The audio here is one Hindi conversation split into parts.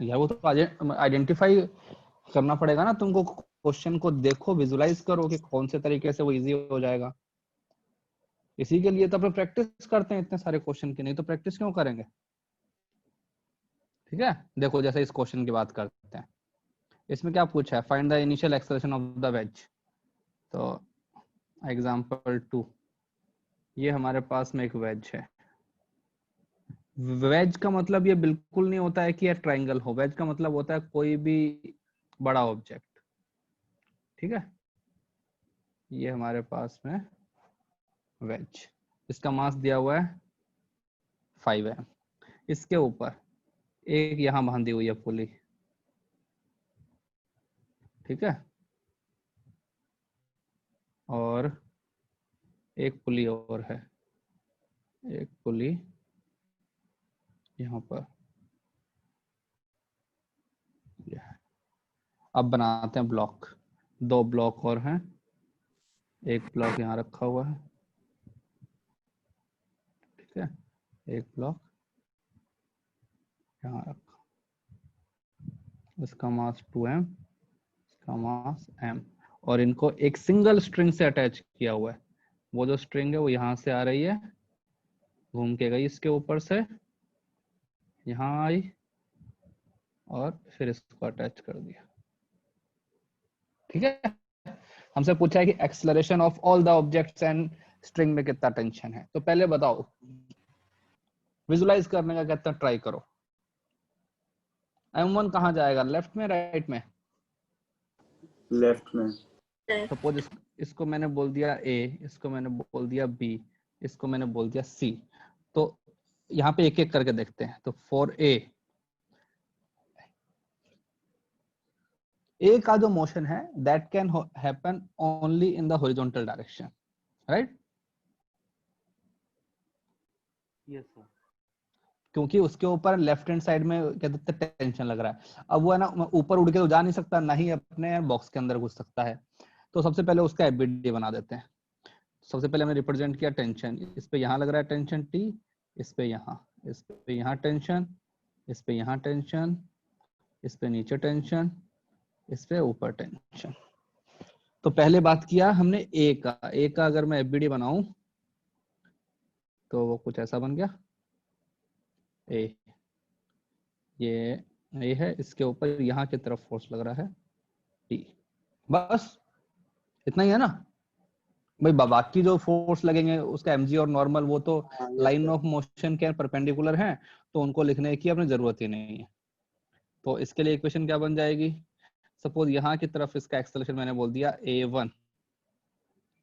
यार वो तो आइडेंटिफाई करना पड़ेगा ना तुमको, क्वेश्चन को देखो, विजुलाइज करो कि कौन से तरीके से वो इजी हो जाएगा। इसी के लिए तो अपन प्रैक्टिस करते हैं इतने सारे क्वेश्चन की, नहीं तो प्रैक्टिस क्यों करेंगे। ठीक है, देखो जैसे इस क्वेश्चन की बात करते हैं, इसमें क्या पूछा है, find the initial acceleration of the ways. तो एग्जांपल 2, ये हमारे पास में एक वेज है। वेज का मतलब ये बिल्कुल नहीं होता है कि ये ट्रायंगल हो, वेज का मतलब होता है कोई भी बड़ा ऑब्जेक्ट। ठीक है, ये हमारे पास में वेज, इसका मास दिया हुआ है 5m। इसके ऊपर एक यहां बांधी हुई है पुली। ठीक है, और एक पुली और है, एक पुली यहाँ पर। अब बनाते हैं ब्लॉक, 2 ब्लॉक और हैं, एक ब्लॉक यहाँ रखा हुआ है। ठीक है, एक ब्लॉक यहाँ रखा, इसका मास 2m, इसका मास m, और इनको एक सिंगल स्ट्रिंग से अटैच किया हुआ है। वो जो स्ट्रिंग है वो यहाँ से आ रही है, घूम के गई इसके ऊपर से, यहाँ आई, और फिर इसको अटैच कर दिया। ठीक है, हमसे पूछा है कि acceleration of all the objects and string में कितना टेंशन है। तो पहले बताओ, विजुलाइज करने का कहता है, ट्राई करो। m1 कहाँ जाएगा, लेफ्ट में राइट में? लेफ्ट में। सपोज इसको मैंने बोल दिया a, इसको मैंने बोल दिया b, इसको मैंने बोल दिया c। तो यहाँ पे एक एक करके देखते हैं। तो फॉर a का जो मोशन है that can happen only in the horizontal direction, right? Yes sir. क्योंकि उसके ऊपर लेफ्ट हैंड साइड में क्या कहते हैं टेंशन लग रहा है। अब वो है ना, ऊपर उड़ के तो जा नहीं सकता, ना ही अपने बॉक्स के अंदर घुस सकता है। तो सबसे पहले उसका एबीडी बना देते हैं। सबसे पहले हमने रिप्रेजेंट किया टेंशन, इस पे यहाँ लग रहा है टेंशन T, इस पे यहाँ टेंशन, इस पे यहाँ टेंशन, इस पे नीचे टेंशन, इस पे ऊपर टेंशन। तो पहले बात किया हमने ए का अगर मैं एफबीडी बनाऊं तो वो कुछ ऐसा बन गया। ए, ये ए है, इसके ऊपर यहाँ की तरफ फोर्स लग रहा है T। बस इतना ही है ना भाई। बाकी जो फोर्स लगेंगे उसका mg और नॉर्मल वो तो लाइन ऑफ मोशन के परपेंडिकुलर हैं, तो उनको लिखने की अपनी जरूरत ही नहीं है। तो इसके लिए इक्वेशन क्या बन जाएगी, सपोज यहाँ की तरफ इसका एक्सेलरेशन मैंने बोल दिया a1,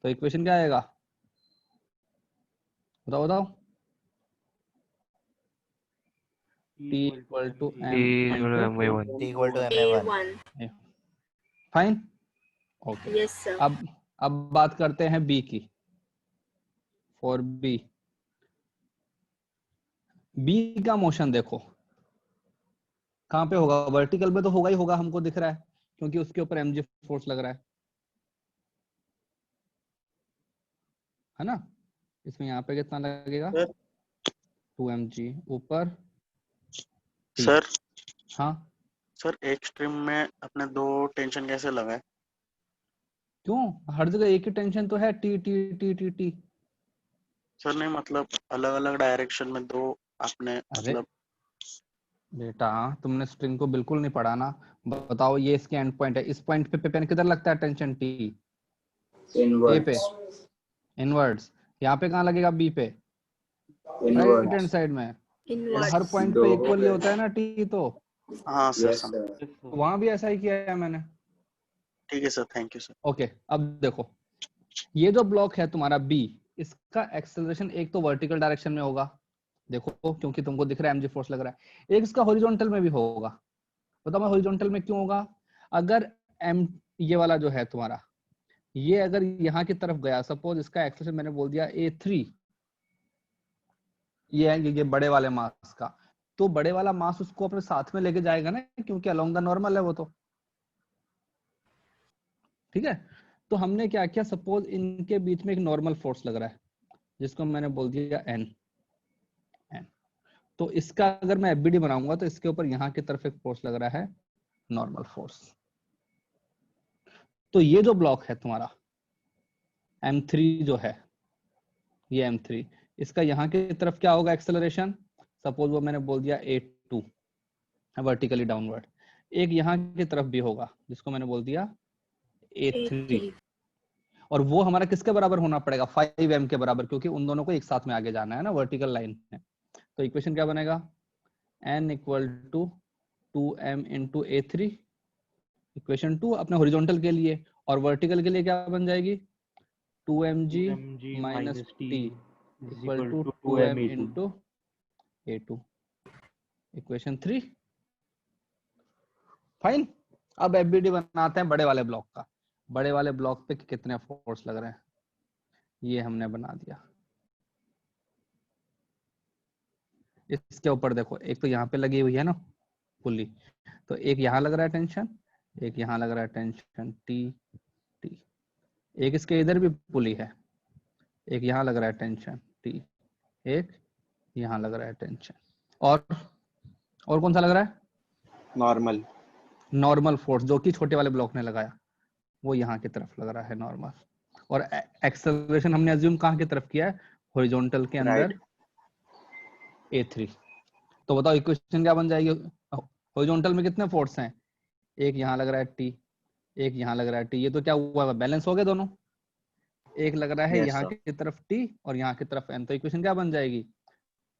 तो इक्वेशन क्या आएगा, बताओ बताओ। T equal to m into fine, okay. Yes sir. अब बात करते हैं बी की। फॉर बी का मोशन देखो कहाँ पे होगा, वर्टिकल में तो होगा ही होगा, हमको दिख रहा है क्योंकि उसके ऊपर mg फोर्स लग रहा है ना। इसमें यहाँ पे कितना लगेगा, 2mg ऊपर T। सर हाँ सर, एक स्ट्रीम में अपने 2 टेंशन कैसे लगाए? क्यों, हर जगह एक ही टेंशन तो है, T T T T T। Sir नहीं, मतलब अलग अलग डायरेक्शन में 2 आपने अरे मतलब। बेटा तुमने स्ट्रिंग को बिल्कुल नहीं पढ़ा ना। बताओ, ये इसके एंड पॉइंट है, इस पॉइंट पे पेन किधर लगता है टेंशन T, ए पे, इनवर्ड्स। यहाँ पे कहाँ लगेगा, बी पे, राइट हैंड साइड में। और हर पॉइंट पे इक्वल ही होता है ना T, तो हाँ सर, समझ। वहां भी ऐसा ही किया है मैंने। ठीक है sir, thank you sir. Okay, अब देखो ये जो ब्लॉक है तुम्हारा बी, इसका एक्सेलरेशन एक तो वर्टिकल डायरेक्शन में होगा, देखो क्योंकि तुमको दिख रहा है mg फोर्स लग रहा है। एक इसका हॉरिजॉन्टल में भी होगा। बताओ मैं हॉरिजॉन्टल में क्यों होगा, अगर m ये वाला जो है तुम्हारा, ये अगर यहाँ की तरफ गया, सपोज इसका एक्सेलरेशन मैंने बोल दिया a3, ये है ये बड़े वाले मास का, तो बड़े वाला मास उसको अपने साथ में लेके जाएगा ना, क्योंकि अलोंग द नॉर्मल है वो तो। ठीक है, तो हमने क्या किया, सपोज इनके बीच में एक नॉर्मल फोर्स लग रहा है जिसको मैंने बोल दिया n। तो इसका अगर मैं एफबीडी बनाऊंगा तो इसके ऊपर यहाँ की तरफ एक फोर्स लग रहा है, नॉर्मल फोर्स। तो ये जो ब्लॉक है तुम्हारा M3 जो है, ये M3, इसका यहाँ की तरफ क्या होगा एक्सेलरेशन, सपोज वो मैंने बोल दिया A2 वर्टिकली डाउनवर्ड, एक यहाँ की तरफ भी होगा जिसको मैंने बोल दिया A3, और वो हमारा किसके बराबर होना पड़ेगा, 5m के बराबर, क्योंकि उन दोनों को एक साथ में आगे जाना है ना वर्टिकल लाइन में। तो इक्वेशन क्या बनेगा, n equal to 2m into A3, equation 2 अपने हॉरिजॉन्टल के लिए, और वर्टिकल के लिए क्या बन जाएगी, 2mg minus t equal to 2m into A2, equation 3। Fine. अब एफबीडी बनाते हैं बड़े वाले ब्लॉक का। बड़े वाले ब्लॉक पे कितने फोर्स लग रहे हैं, ये हमने बना दिया। इसके ऊपर देखो, एक तो यहाँ पे लगी हुई है ना पुली, तो एक यहाँ लग रहा है टेंशन, एक यहाँ लग रहा है टेंशन टी टी, एक इसके इधर भी पुली है, एक यहाँ लग रहा है टेंशन टी, एक यहाँ लग रहा है टेंशन, और कौन सा लग रहा है, नॉर्मल नॉर्मल फोर्स जो कि छोटे वाले ब्लॉक ने लगाया, वो यहाँ की तरफ लग रहा है नॉर्मल। और एक्सेलरेशन हमने अज्यूम कहाँ की तरफ किया है, हॉरिजॉन्टल के अंदर A3। तो बताओ इक्वेशन क्या बन जाएगी, हॉरिजॉन्टल में कितने फोर्स हैं, एक यहाँ लग रहा है T, एक यहाँ लग रहा है T, ये तो क्या हुआ, बैलेंस हो गए दोनों, एक लग रहा है Yes, यहाँ sir. की तरफ T और यहाँ की तरफ N, तो इक्वेशन क्या बन जाएगी,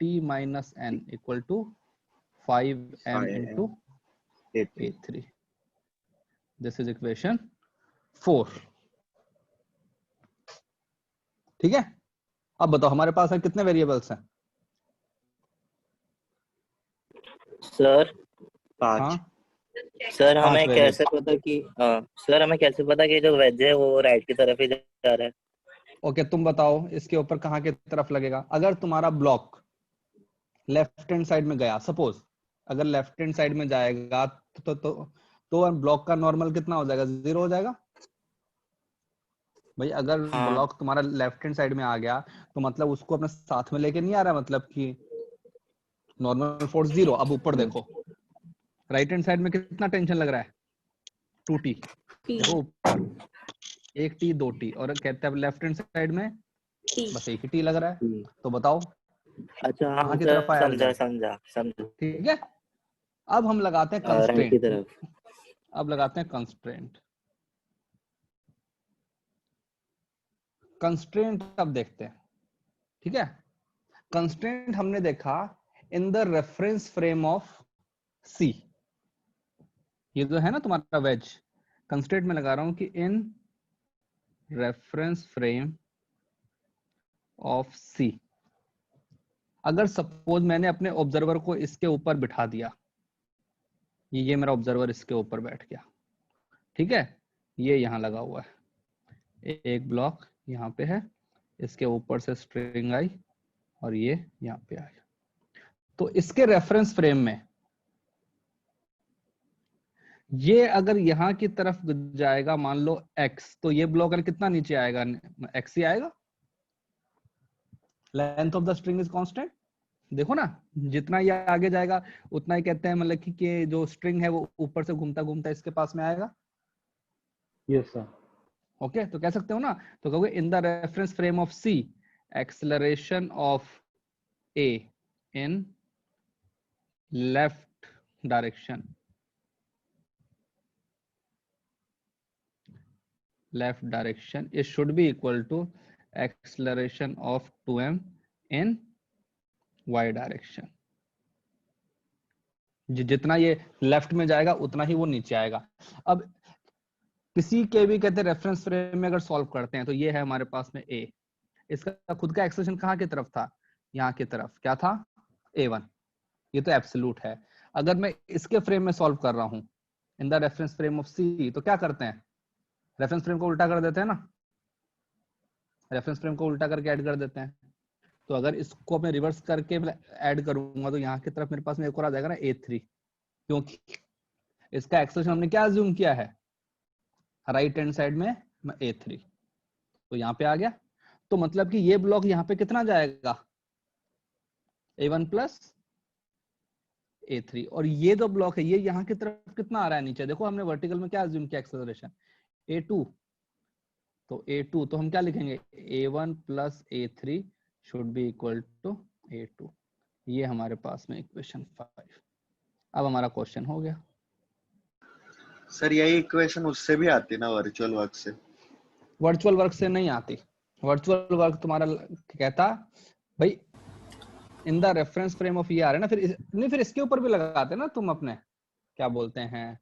T minus N equal to 5m into A3। This is equation 4। ठीक है, अब बताओ हमारे पास है कितने वेरिएबल्स हैं, सर पाँच हाँ सर 5 हमें वेरिएबल। कैसे पता कि सर हमें कैसे पता कि जो वेज है वो राइट की तरफ ही जा रहा है। ओके तुम बताओ इसके ऊपर कहाँ की तरफ लगेगा, अगर तुम्हारा ब्लॉक लेफ्ट हैंड साइड में गया, सपोज अगर लेफ्ट हैंड साइड में जाएगा तो ब्लॉक का नॉर्मल कितना हो जाएगा, 0 हो जाएगा। भाई अगर हाँ। ब्लॉक तुम्हारा लेफ्ट हैंड साइड में आ गया तो मतलब उसको अपने साथ में लेके नहीं आ रहा, मतलब कि नॉर्मल फोर्स 0। अब ऊपर देखो, राइट हैंड साइड में कितना टेंशन लग रहा है, 2t, देखो ऊपर 1t 2t, और कहते हैं लेफ्ट हैंड साइड में बस 1 ही t लग रहा है। तो बताओ अच्छा हाँ कहाँ की सर, तरफ आया समझा रिजल्ट, समझा समझा। ठीक है। अब हम लगाते हैं राइट की कंस्ट्रेंट, तरफ। अब लगाते हैं कंस्ट्रेंट। कंस्ट्रेंट अब देखते हैं, ठीक है। कंस्ट्रेंट हमने देखा in the reference frame of C, ये जो है ना तुम्हारा वेज, कंस्ट्रेंट में लगा रहा हूं कि in reference frame of C। अगर सपोज मैंने अपने ऑब्जर्वर को इसके ऊपर बिठा दिया, ये मेरा ऑब्जर्वर इसके ऊपर बैठ गया, ठीक है, ये यहाँ लगा हुआ है, एक ब्लॉक यहाँ पे है, इसके ऊपर से स्ट्रिंग आई और ये यहाँ पे आ गया। तो इसके रेफरेंस फ्रेम में ये अगर यहाँ की तरफ जाएगा मान लो x, तो ये ब्लॉक कितना नीचे आएगा, x ही आएगा। Length of the string is constant, देखो ना जितना ये आगे जाएगा उतना ही कहते हैं मतलब कि जो स्ट्रिंग है वो ऊपर से घूमता घूमता इसके पास में आएगा। Yes sir. ओके तो कह सकते हो ना, तो कहोगे in the reference frame of C acceleration of A in left direction, left direction, it should be equal to acceleration of 2m in y direction। जितना ये लेफ्ट में जाएगा उतना ही वो नीचे आएगा। अब किसी के भी कहते हैं रेफरेंस फ्रेम में अगर सॉल्व करते हैं तो ये है हमारे पास में A, इसका खुद का एक्सेलरेशन कहाँ की तरफ था, यहाँ की तरफ, क्या था A1, ये तो एब्सोल्यूट है। अगर मैं इसके फ्रेम में सॉल्व कर रहा हूं in the reference frame of C, तो क्या करते हैं, रेफरेंस फ्रेम को उल्टा कर देते हैं ना, रेफरेंस फ्रेम को उल्टा करके ऐड कर देते हैं। तो अगर इसको मैं रिवर्स करके ऐड करूंगा तो यहाँ की तरफ मेरे पास में एक और आ जाएगा ना A3, क्योंकि इसका एक्सेलरेशन हमने क्या अज्यूम किया है, राइट हैंड साइड में A3, तो यहाँ पे आ गया। तो मतलब कि ये ब्लॉक यहाँ पे कितना जाएगा, A1 प्लस A3 और ये जो ब्लॉक है ये यहाँ की तरफ कितना आ रहा है नीचे, देखो हमने वर्टिकल में क्या अज्यूम किया एक्सेलरेशन A2, तो A2 तो हम क्या लिखेंगे A1 plus A3 should be equal to A2। ये हमारे पास में इक्वेशन 5। अब हमारा क्वेश्चन हो गया। सर यही इक्वेशन उससे भी आती ना वर्चुअल वर्क से? वर्चुअल वर्क से नहीं आती। वर्चुअल वर्क तुम्हारा कहता भाई in the reference frame of ये आ रहा है ना, फिर नहीं फिर इसके ऊपर भी लगाते ना तुम अपने क्या बोलते हैं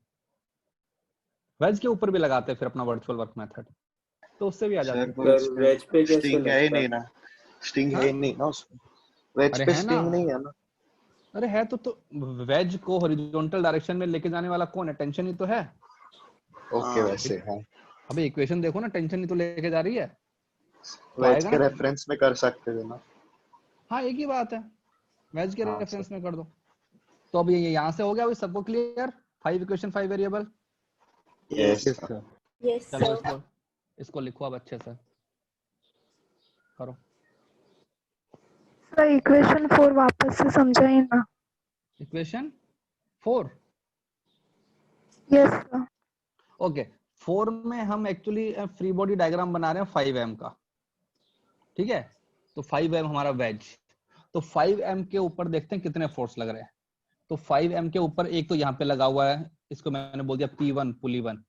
वेज के ऊपर भी लगाते फिर अपना वर्चुअल वर्क मेथड, तो उससे भी आ जाती। सर वेज पे कैसे स्टिंग है ही लगता है? नहीं ना, स्टिंग है हाँ? ही नहीं ना उसमें, वेज अरे पे है ना, स्टिंग नहीं है ना। अरे है तो वेज को हॉरिजॉन्टल डायरेक्शन में लेके जाने वाला कौन है, टेंशन ही तो है। ओके हाँ वैसे है, अबे इक्वेशन देखो ना, टेंशन ही तो लेके जा रही है, तो वेज आएगा के ना। रेफरेंस में कर सकते थे ना। हाँ एक ही बात है, वेज के हाँ सर। रेफरेंस में कर दो। तो अब ये यहाँ से हो गया, अभी सबको clear, 5 equation 5 variable. Yes yes sir. Sir. Yes, चलो sir. इसको लिखो अब अच्छे से करो। सर इक्वेशन 4 वापस से समझाइए ना। Equation 4 yes sir. ओके 4 में हम एक्चुअली फ्री बॉडी डायग्राम बना रहे हैं 5M का, ठीक है। तो 5M हमारा वेज, तो 5M के ऊपर देखते हैं कितने फोर्स लग रहे हैं। तो 5M के ऊपर एक तो यहाँ पे लगा हुआ है, इसको मैंने बोल दिया P1 पुली 1,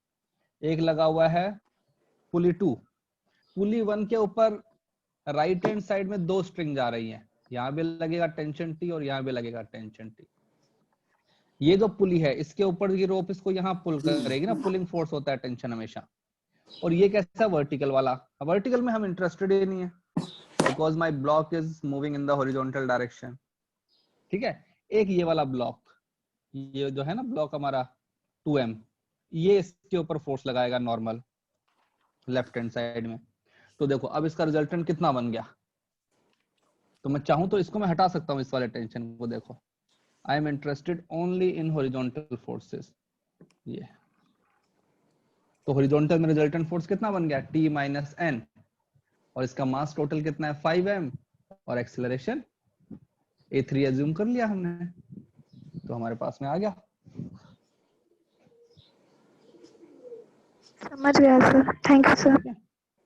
एक लगा हुआ है पुली 2। पुली 1 के ऊपर राइट हैंड साइड में 2 स्ट्रिंग जा रही हैं, यहाँ भी लगेगा टेंशन T और यहाँ भी लगेगा टेंशन T। ये जो पुली है इसके ऊपर की रोप इसको यहाँ पुल करेगी ना, पुलिंग फोर्स होता है टेंशन हमेशा। और ये कैसा वर्टिकल वाला, वर्टिकल में हम इंटरेस्टेड ही नहीं है because my block is moving in the horizontal direction, ठीक है। एक ये वाला ब्लॉक, ये जो है ना ब्लॉक हमारा 2M, ये इसके ऊपर फोर्स लगाएगा नॉर्मल लेफ्ट हैंड साइड में। तो देखो अब इसका रिजल्टेंट कितना बन गया, तो मैं चाहूं तो इसको मैं हटा सकता हूं इस वाले टेंशन को, देखो I am interested only in horizontal forces, ये तो हॉरिजॉन्टल में रिजल्टेंट फोर्स कितना बन गया T माइनस N, और इसका मास टोटल कितना है 5M, और एक्सेलरेशन A3 एज्यूम कर लिया हमने, तो हमारे पास में आ गया। समझ गया सर, थैंक यू सर। ठीक है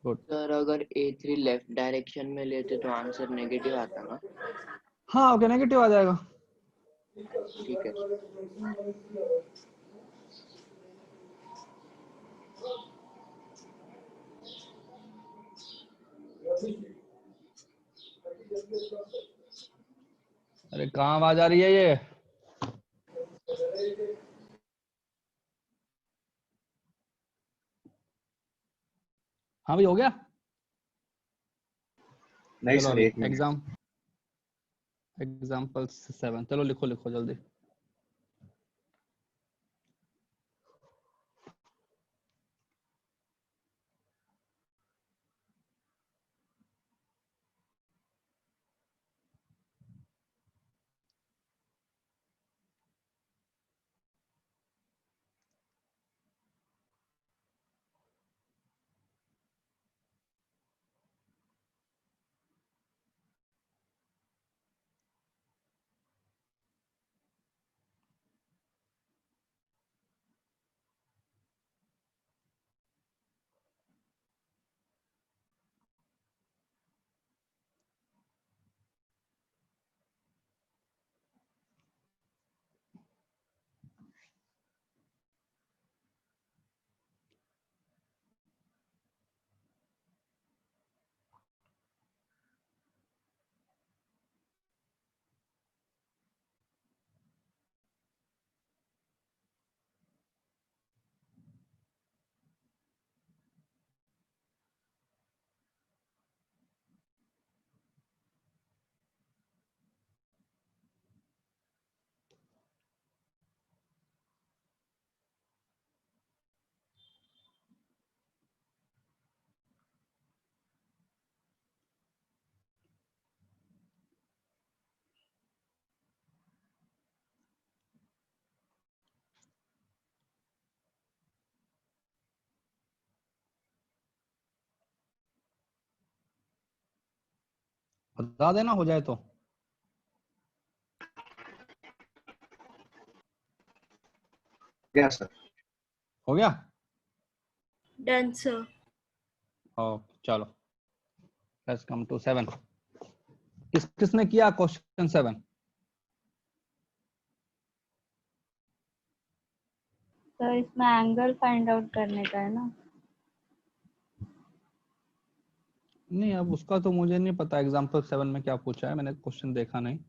गुड। सर अगर A3 लेफ्ट डायरेक्शन में लेते तो आंसर नेगेटिव आता ना? हाँ ओके नेगेटिव आ जाएगा। ठीक है। अरे कहाँ आवाज आ रही है ये, हाँ भाई हो गया। नहीं चलो सर अभी एक मिनट। एग्जाम्पल 7, चलो लिखो लिखो जल्दी। बता देना हो जाए तो। गया सर। हो गया? Done sir. ओके चलो, लेट्स कम टू 7। किसने किया क्वेश्चन 7? सर इसमें एंगल फाइंड आउट करने का है ना? नहीं, अब उसका तो मुझे नहीं पता एग्जांपल 7 में क्या पूछा है, मैंने क्वेश्चन देखा नहीं,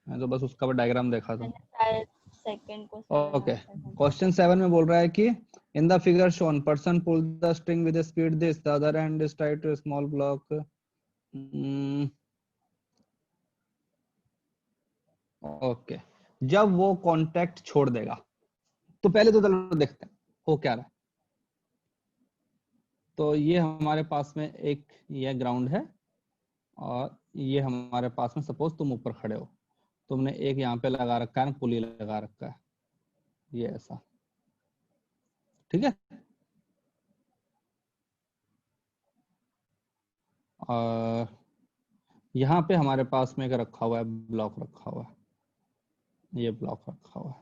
मैं तो बस उसका डायग्राम देखा था। मैंने शायद सेकंड को 7 ओके, आंसर है। क्वेश्चन 7 में बोल रहा है कि in the figure shown person pull the string with speed this, the other end is tied to small block. Okay, जब वो कांटेक्ट छोड़ देगा, तो पहले तो चलो देखते हैं हो क्या रहा है। तो ये हमारे पास में एक ये ग्राउंड है और ये हमारे पास में, सपोज तुम ऊपर खड़े हो, तुमने एक यहाँ पे लगा रखा है ना, पुली लगा रखा है, ये ऐसा, ठीक है। और यहाँ पे हमारे पास में एक रखा हुआ है, ब्लॉक रखा हुआ है, ये ब्लॉक रखा हुआ है,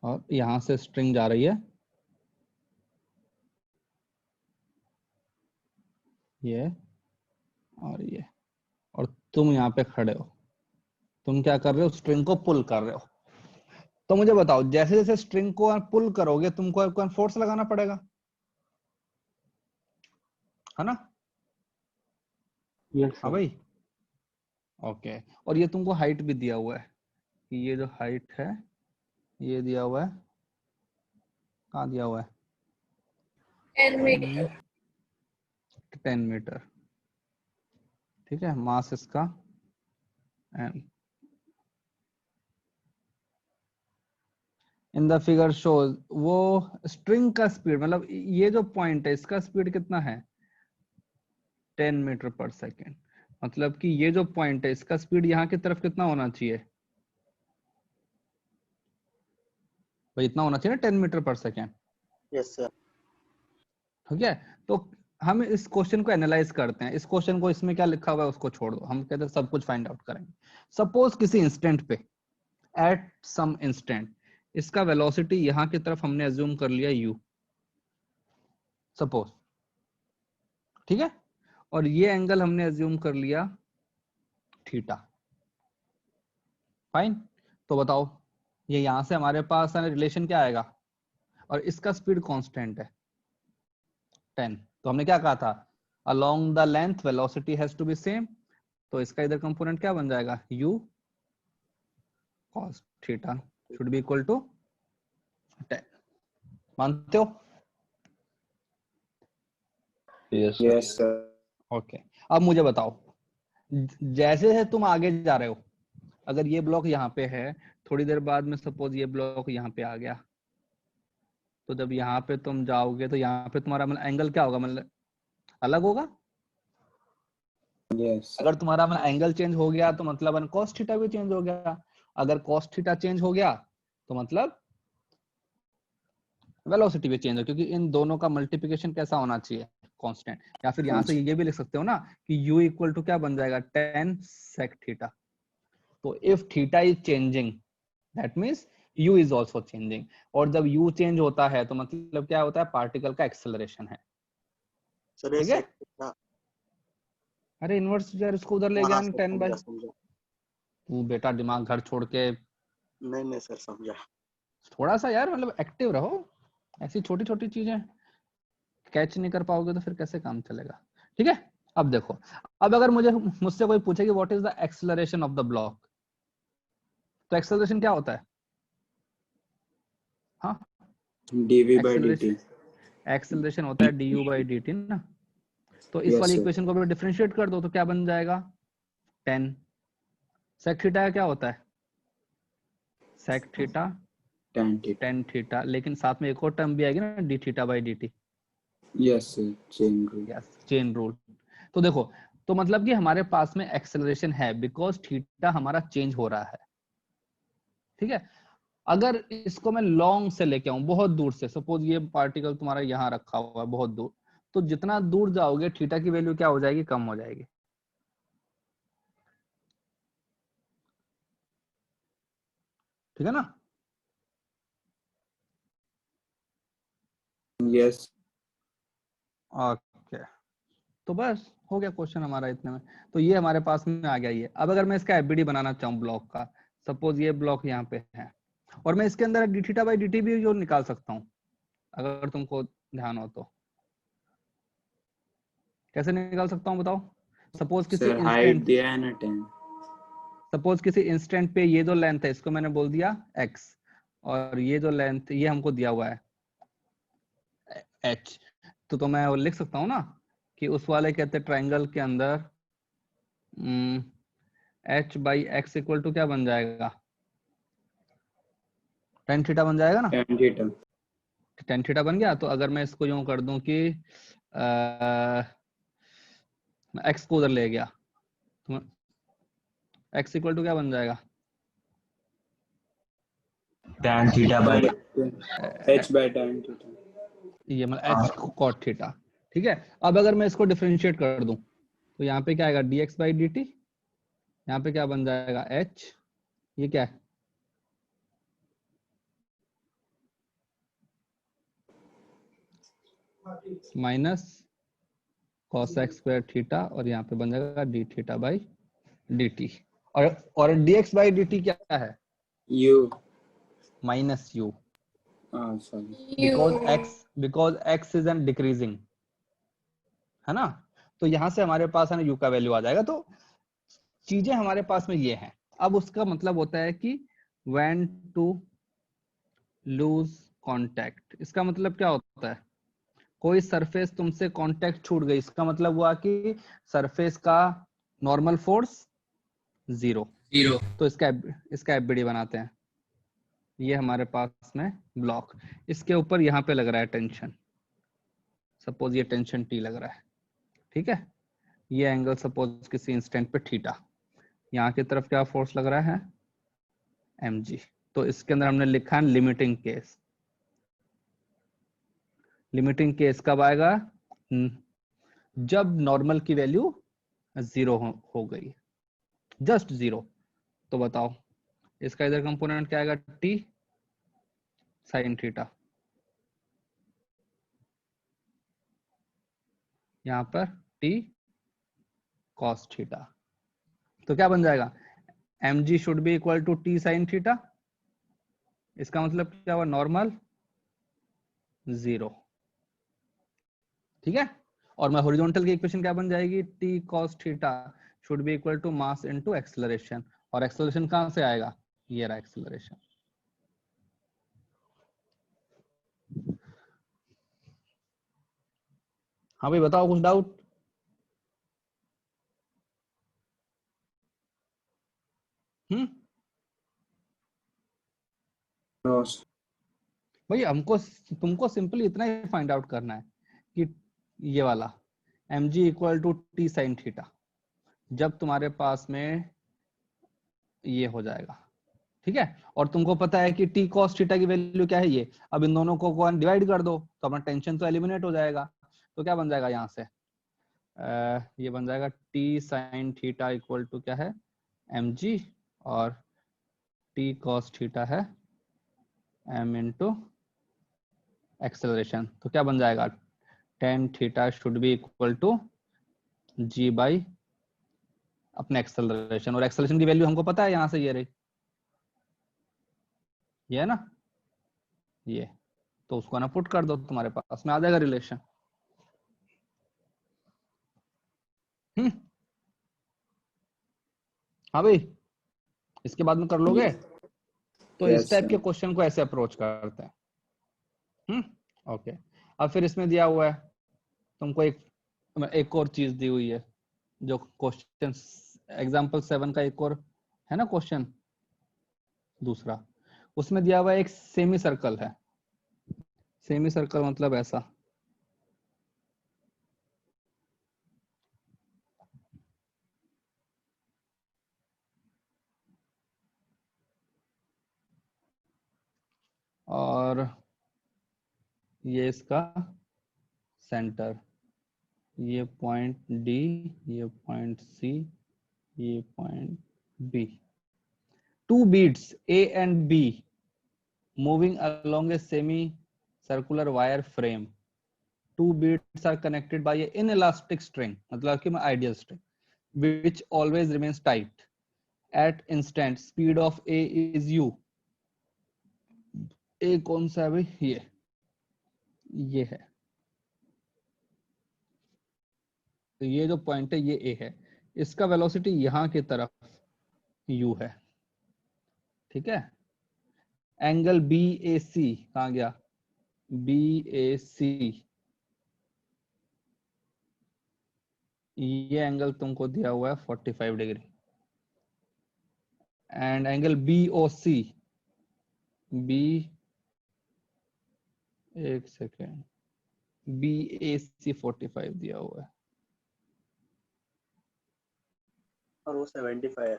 और यहाँ से स्ट्रिंग जा रही है, ये और ये, और तुम यहाँ पे खड़े हो, तुम क्या कर रहे हो, स्ट्रिंग को पुल कर रहे हो। तो मुझे बताओ, जैसे जैसे स्ट्रिंग को पुल करोगे तुमको फोर्स लगाना पड़ेगा, है ना? यस हाँ सर। भाई, ओके। और ये तुमको हाइट भी दिया हुआ है कि ये जो हाइट है ये दिया हुआ है, कहाँ दिया हुआ है? 10 मीटर। 10 मीटर, ठीक है। मास इसका m। In the figure shows, वो स्ट्रिंग का स्पीड, मतलब ये जो पॉइंट है इसका स्पीड कितना है? 10 मीटर पर सेकेंड। मतलब कि ये जो पॉइंट है इसका स्पीड यहाँ की तरफ कितना होना चाहिए भाई? इतना होना चाहिए ना, 10 मीटर पर सेकेंड, यस सर। ठीक है। तो हम इस क्वेश्चन को एनालाइज करते हैं, इस क्वेश्चन को, इसमें क्या लिखा हुआ है उसको छोड़ दो, हम कहते हैं सब कुछ फाइंड आउट करेंगे। सपोज किसी इंस्टेंट पे, एट सम इंस्टेंट, इसका वेलोसिटी यहाँ की तरफ हमने अज्यूम कर लिया u, सपोज, ठीक है। और ये एंगल हमने अज्यूम कर लिया थीटा, फाइन। तो बताओ, ये यहां से हमारे पास रिलेशन क्या आएगा? और इसका स्पीड कांस्टेंट है 10, तो हमने क्या कहा था, along the length velocity has to be same, तो इसका इधर कंपोनेंट क्या बन जाएगा, u cos theta should be equal to 10। मानते हो? Yes sir. ओके, अब मुझे बताओ, जैसे है तुम आगे जा रहे हो, अगर ये ब्लॉक यहाँ पे है, थोड़ी देर बाद में सपोज ये ब्लॉक यहाँ पे आ गया, तो जब यहाँ पे तुम जाओगे तो यहाँ पे तुम्हारा मतलब एंगल क्या होगा, मतलब अलग होगा। यस अगर तुम्हारा मतलब एंगल चेंज हो गया तो मतलब cos थीटा भी चेंज हो गया, अगर cos थीटा चेंज हो गया तो मतलब वेलोसिटी भी चेंज हो, क्योंकि इन दोनों का मल्टीप्लिकेशन कैसा होना चाहिए, कांस्टेंट। या फिर यहाँ से ये भी लिख सकते हो ना कि u इक्वल टू क्या बन जाएगा, 10 sec थीटा। तो if theta is changing that means u is also changing, और जब u चेंज होता है तो मतलब क्या होता है, पार्टिकल का एक्सेलरेशन है, सर ये ठीक है। सेक था। अरे इनवर्स यार, इसको उधर ले गया हाँ ना, सर, 10 बाय। समझा समझा। तू बेटा दिमाग घर छोड़ के नहीं नहीं सर, समझा। थोड़ा सा यार मतलब एक्टिव रहो, ऐसी छोटी छोटी चीजें कैच नहीं कर पाओगे तो फिर कैसे काम चलेगा, ठीक है। अब देखो, अब अगर मुझसे कोई पूछे कि what is the acceleration of the block, तो एक्सेलरेशन क्या होता है? हाँ, डीवी बाई डीटी। एक्सेलरेशन होता है du by dt ना। तो इस Yes, वाली sir. इक्वेशन को अगर डिफरेंशिएट कर दो तो क्या बन जाएगा, 10 sec थीटा क्या होता है, sec theta tan theta. tan theta, लेकिन साथ में एक और टर्म भी आएगी ना, d theta by dt। Yes, sir. Chain rule. Yes, chain rule. तो देखो, तो मतलब कि हमारे पास में एक्सेलरेशन है बिकॉज थीटा हमारा चेंज हो रहा है, ठीक है। अगर इसको मैं लॉन्ग से लेके आऊं, बहुत दूर से, सपोज ये पार्टिकल तुम्हारा यहाँ रखा हुआ है बहुत दूर, तो जितना दूर जाओगे थीटा की वैल्यू क्या हो जाएगी, कम हो जाएगी, ठीक है ना। Yes. ओके, तो बस हो गया क्वेश्चन हमारा इतने में। तो ये हमारे पास में आ गया ये। अब अगर मैं इसका एफबीडी बनाना चाहूँ ब्लॉक का, सपोज ये ब्लॉक यहाँ पे है और मैं इसके अंदर D theta by D T भी जो निकाल सकता हूँ, अगर तुमको ध्यान हो तो। कैसे निकाल सकता हूँ बताओ? सपोज किसी Sir, height इंस्टेंट, दिया है ना 10. सपोज किसी इंस्टेंट पे ये जो लेंथ है इसको मैंने बोल दिया x, और ये जो लेंथ ये हमको दिया हुआ है h, तो मैं वो लिख सकता हूँ ना कि उस वाले कहते हैं ट्राइंगल के अंदर h by x equal to क्या बन जाएगा? टेन थीटा बन जाएगा ना? Tan theta. टेन थीटा बन गया। तो अगर मैं इसको यूं कर दूं कि x को उधर ले गया तो x इक्वल टू क्या बन जाएगा? tan theta by H by tan theta. ये मतलब h cot थीटा। ठीक है, अब अगर मैं इसको डिफरेंशिएट कर दूं तो यहाँ पे क्या आएगा? dx by dt। यहाँ पे क्या बन जाएगा? h, ये क्या है? Minus cos x square theta, और यहाँ पे बन जाएगा d थीटा बाई dt। और dx बाई dt क्या है? U. Minus u, Sorry. Because x is an decreasing, है ना? तो यहां से हमारे पास है ना u का वैल्यू आ जाएगा। तो चीजें हमारे पास में ये हैं। अब उसका मतलब होता है कि when to lose contact, इसका मतलब क्या होता है? कोई सरफेस तुमसे कांटेक्ट छूट गई, इसका मतलब हुआ कि सरफेस का नॉर्मल फोर्स 0। तो इसका एफबीडी बनाते हैं। ये हमारे पास में ब्लॉक, इसके ऊपर यहाँ पे लग रहा है टेंशन, सपोज ये टेंशन T लग रहा है। ठीक है, ये एंगल सपोज किसी इंस्टेंट पे थीटा, यहाँ की तरफ क्या फोर्स लग रहा है? mg। तो इसके अंदर हमने लिखा है लिमिटिंग केस। लिमिटिंग केस कब आएगा? जब नॉर्मल की वैल्यू 0 हो गई, जस्ट 0। तो बताओ इसका इधर कंपोनेंट क्या आएगा? t साइन थीटा, यहाँ पर t cos थीटा। तो क्या बन जाएगा? mg should be equal to t sine theta. इसका मतलब क्या हुआ? नॉर्मल 0। ठीक है, और मैं हॉरिजॉन्टल की इक्वेशन क्या बन जाएगी? t cos theta should be equal to mass into acceleration. और एक्सेलरेशन कहां से आएगा? ये रहा एक्सेलरेशन। हाँ भाई बताओ, कुछ डाउट? No. भाई हमको तुमको सिंपली इतना ही फाइंड आउट करना है कि ये वाला mg equal to t sine theta जब तुम्हारे पास में ये हो जाएगा। ठीक है, और तुमको पता है कि t cos थीटा की वैल्यू क्या है? ये। अब इन दोनों को डिवाइड कर दो तो अपना टेंशन तो एलिमिनेट हो जाएगा। तो क्या बन जाएगा यहाँ से? ये बन जाएगा t sine theta equal to क्या है? mg, और t cos थीटा है m इंटू एक्सेलरेशन। तो क्या बन जाएगा? tan theta should be equal to g by अपने एक्सेलरेशन। और एक्सेलरेशन की वैल्यू हमको पता है, यहां से ये रही, ये है ना ये। तो उसको ना पुट कर दो, तुम्हारे पास में आ जाएगा रिलेशन। हाँ भाई, इसके बाद में कर लोगे? तो Yes, इस टाइप sir. के क्वेश्चन को ऐसे अप्रोच करते हैं। ओके, अब फिर इसमें दिया हुआ है तुमको एक और चीज दी हुई है, जो क्वेश्चन एग्जांपल 7 का एक और है ना क्वेश्चन दूसरा, उसमें दिया हुआ एक सेमी सर्कल है। सेमी सर्कल मतलब ऐसा, और ये इसका सेंटर, ये पॉइंट डी, ये पॉइंट सी, ये point B. Two beads A and B moving along a semi circular wire frame two beads are connected by an inelastic string, मतलब कि ideal string, which always remains tight at instant speed of A is u. A कौन सा है भाई? ये है, तो ये जो पॉइंट है ये A है, इसका वेलोसिटी यहाँ की तरफ u है, ठीक है। एंगल BAC कहाँ गया? BAC, ये एंगल तुमको दिया हुआ है 45 डिग्री। एंड एंगल BOC, एक सेकेंड, BAC 45 दिया हुआ है, और वो 75 है।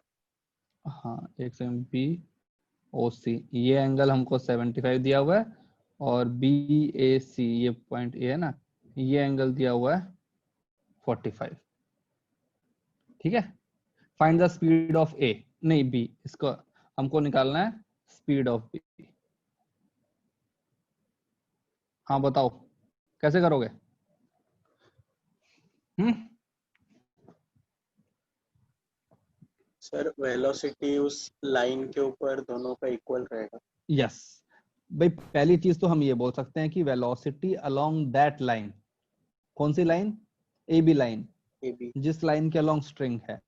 हाँ एक सेकेंड, BOC ये एंगल हमको 75 दिया हुआ है, और BAC ये पॉइंट ए है ना, ये एंगल दिया हुआ है 45, ठीक है। Find the speed of A, नहीं B, इसको हमको निकालना है स्पीड ऑफ B। हाँ बताओ कैसे करोगे? सर वेलोसिटी उस लाइन के ऊपर दोनों का इक्वल रहेगा। यस भाई, पहली चीज तो हम ये बोल सकते हैं कि वेलोसिटी अलोंग दैट लाइन, कौन सी लाइन? AB लाइन, AB जिस लाइन के अलोंग स्ट्रिंग है,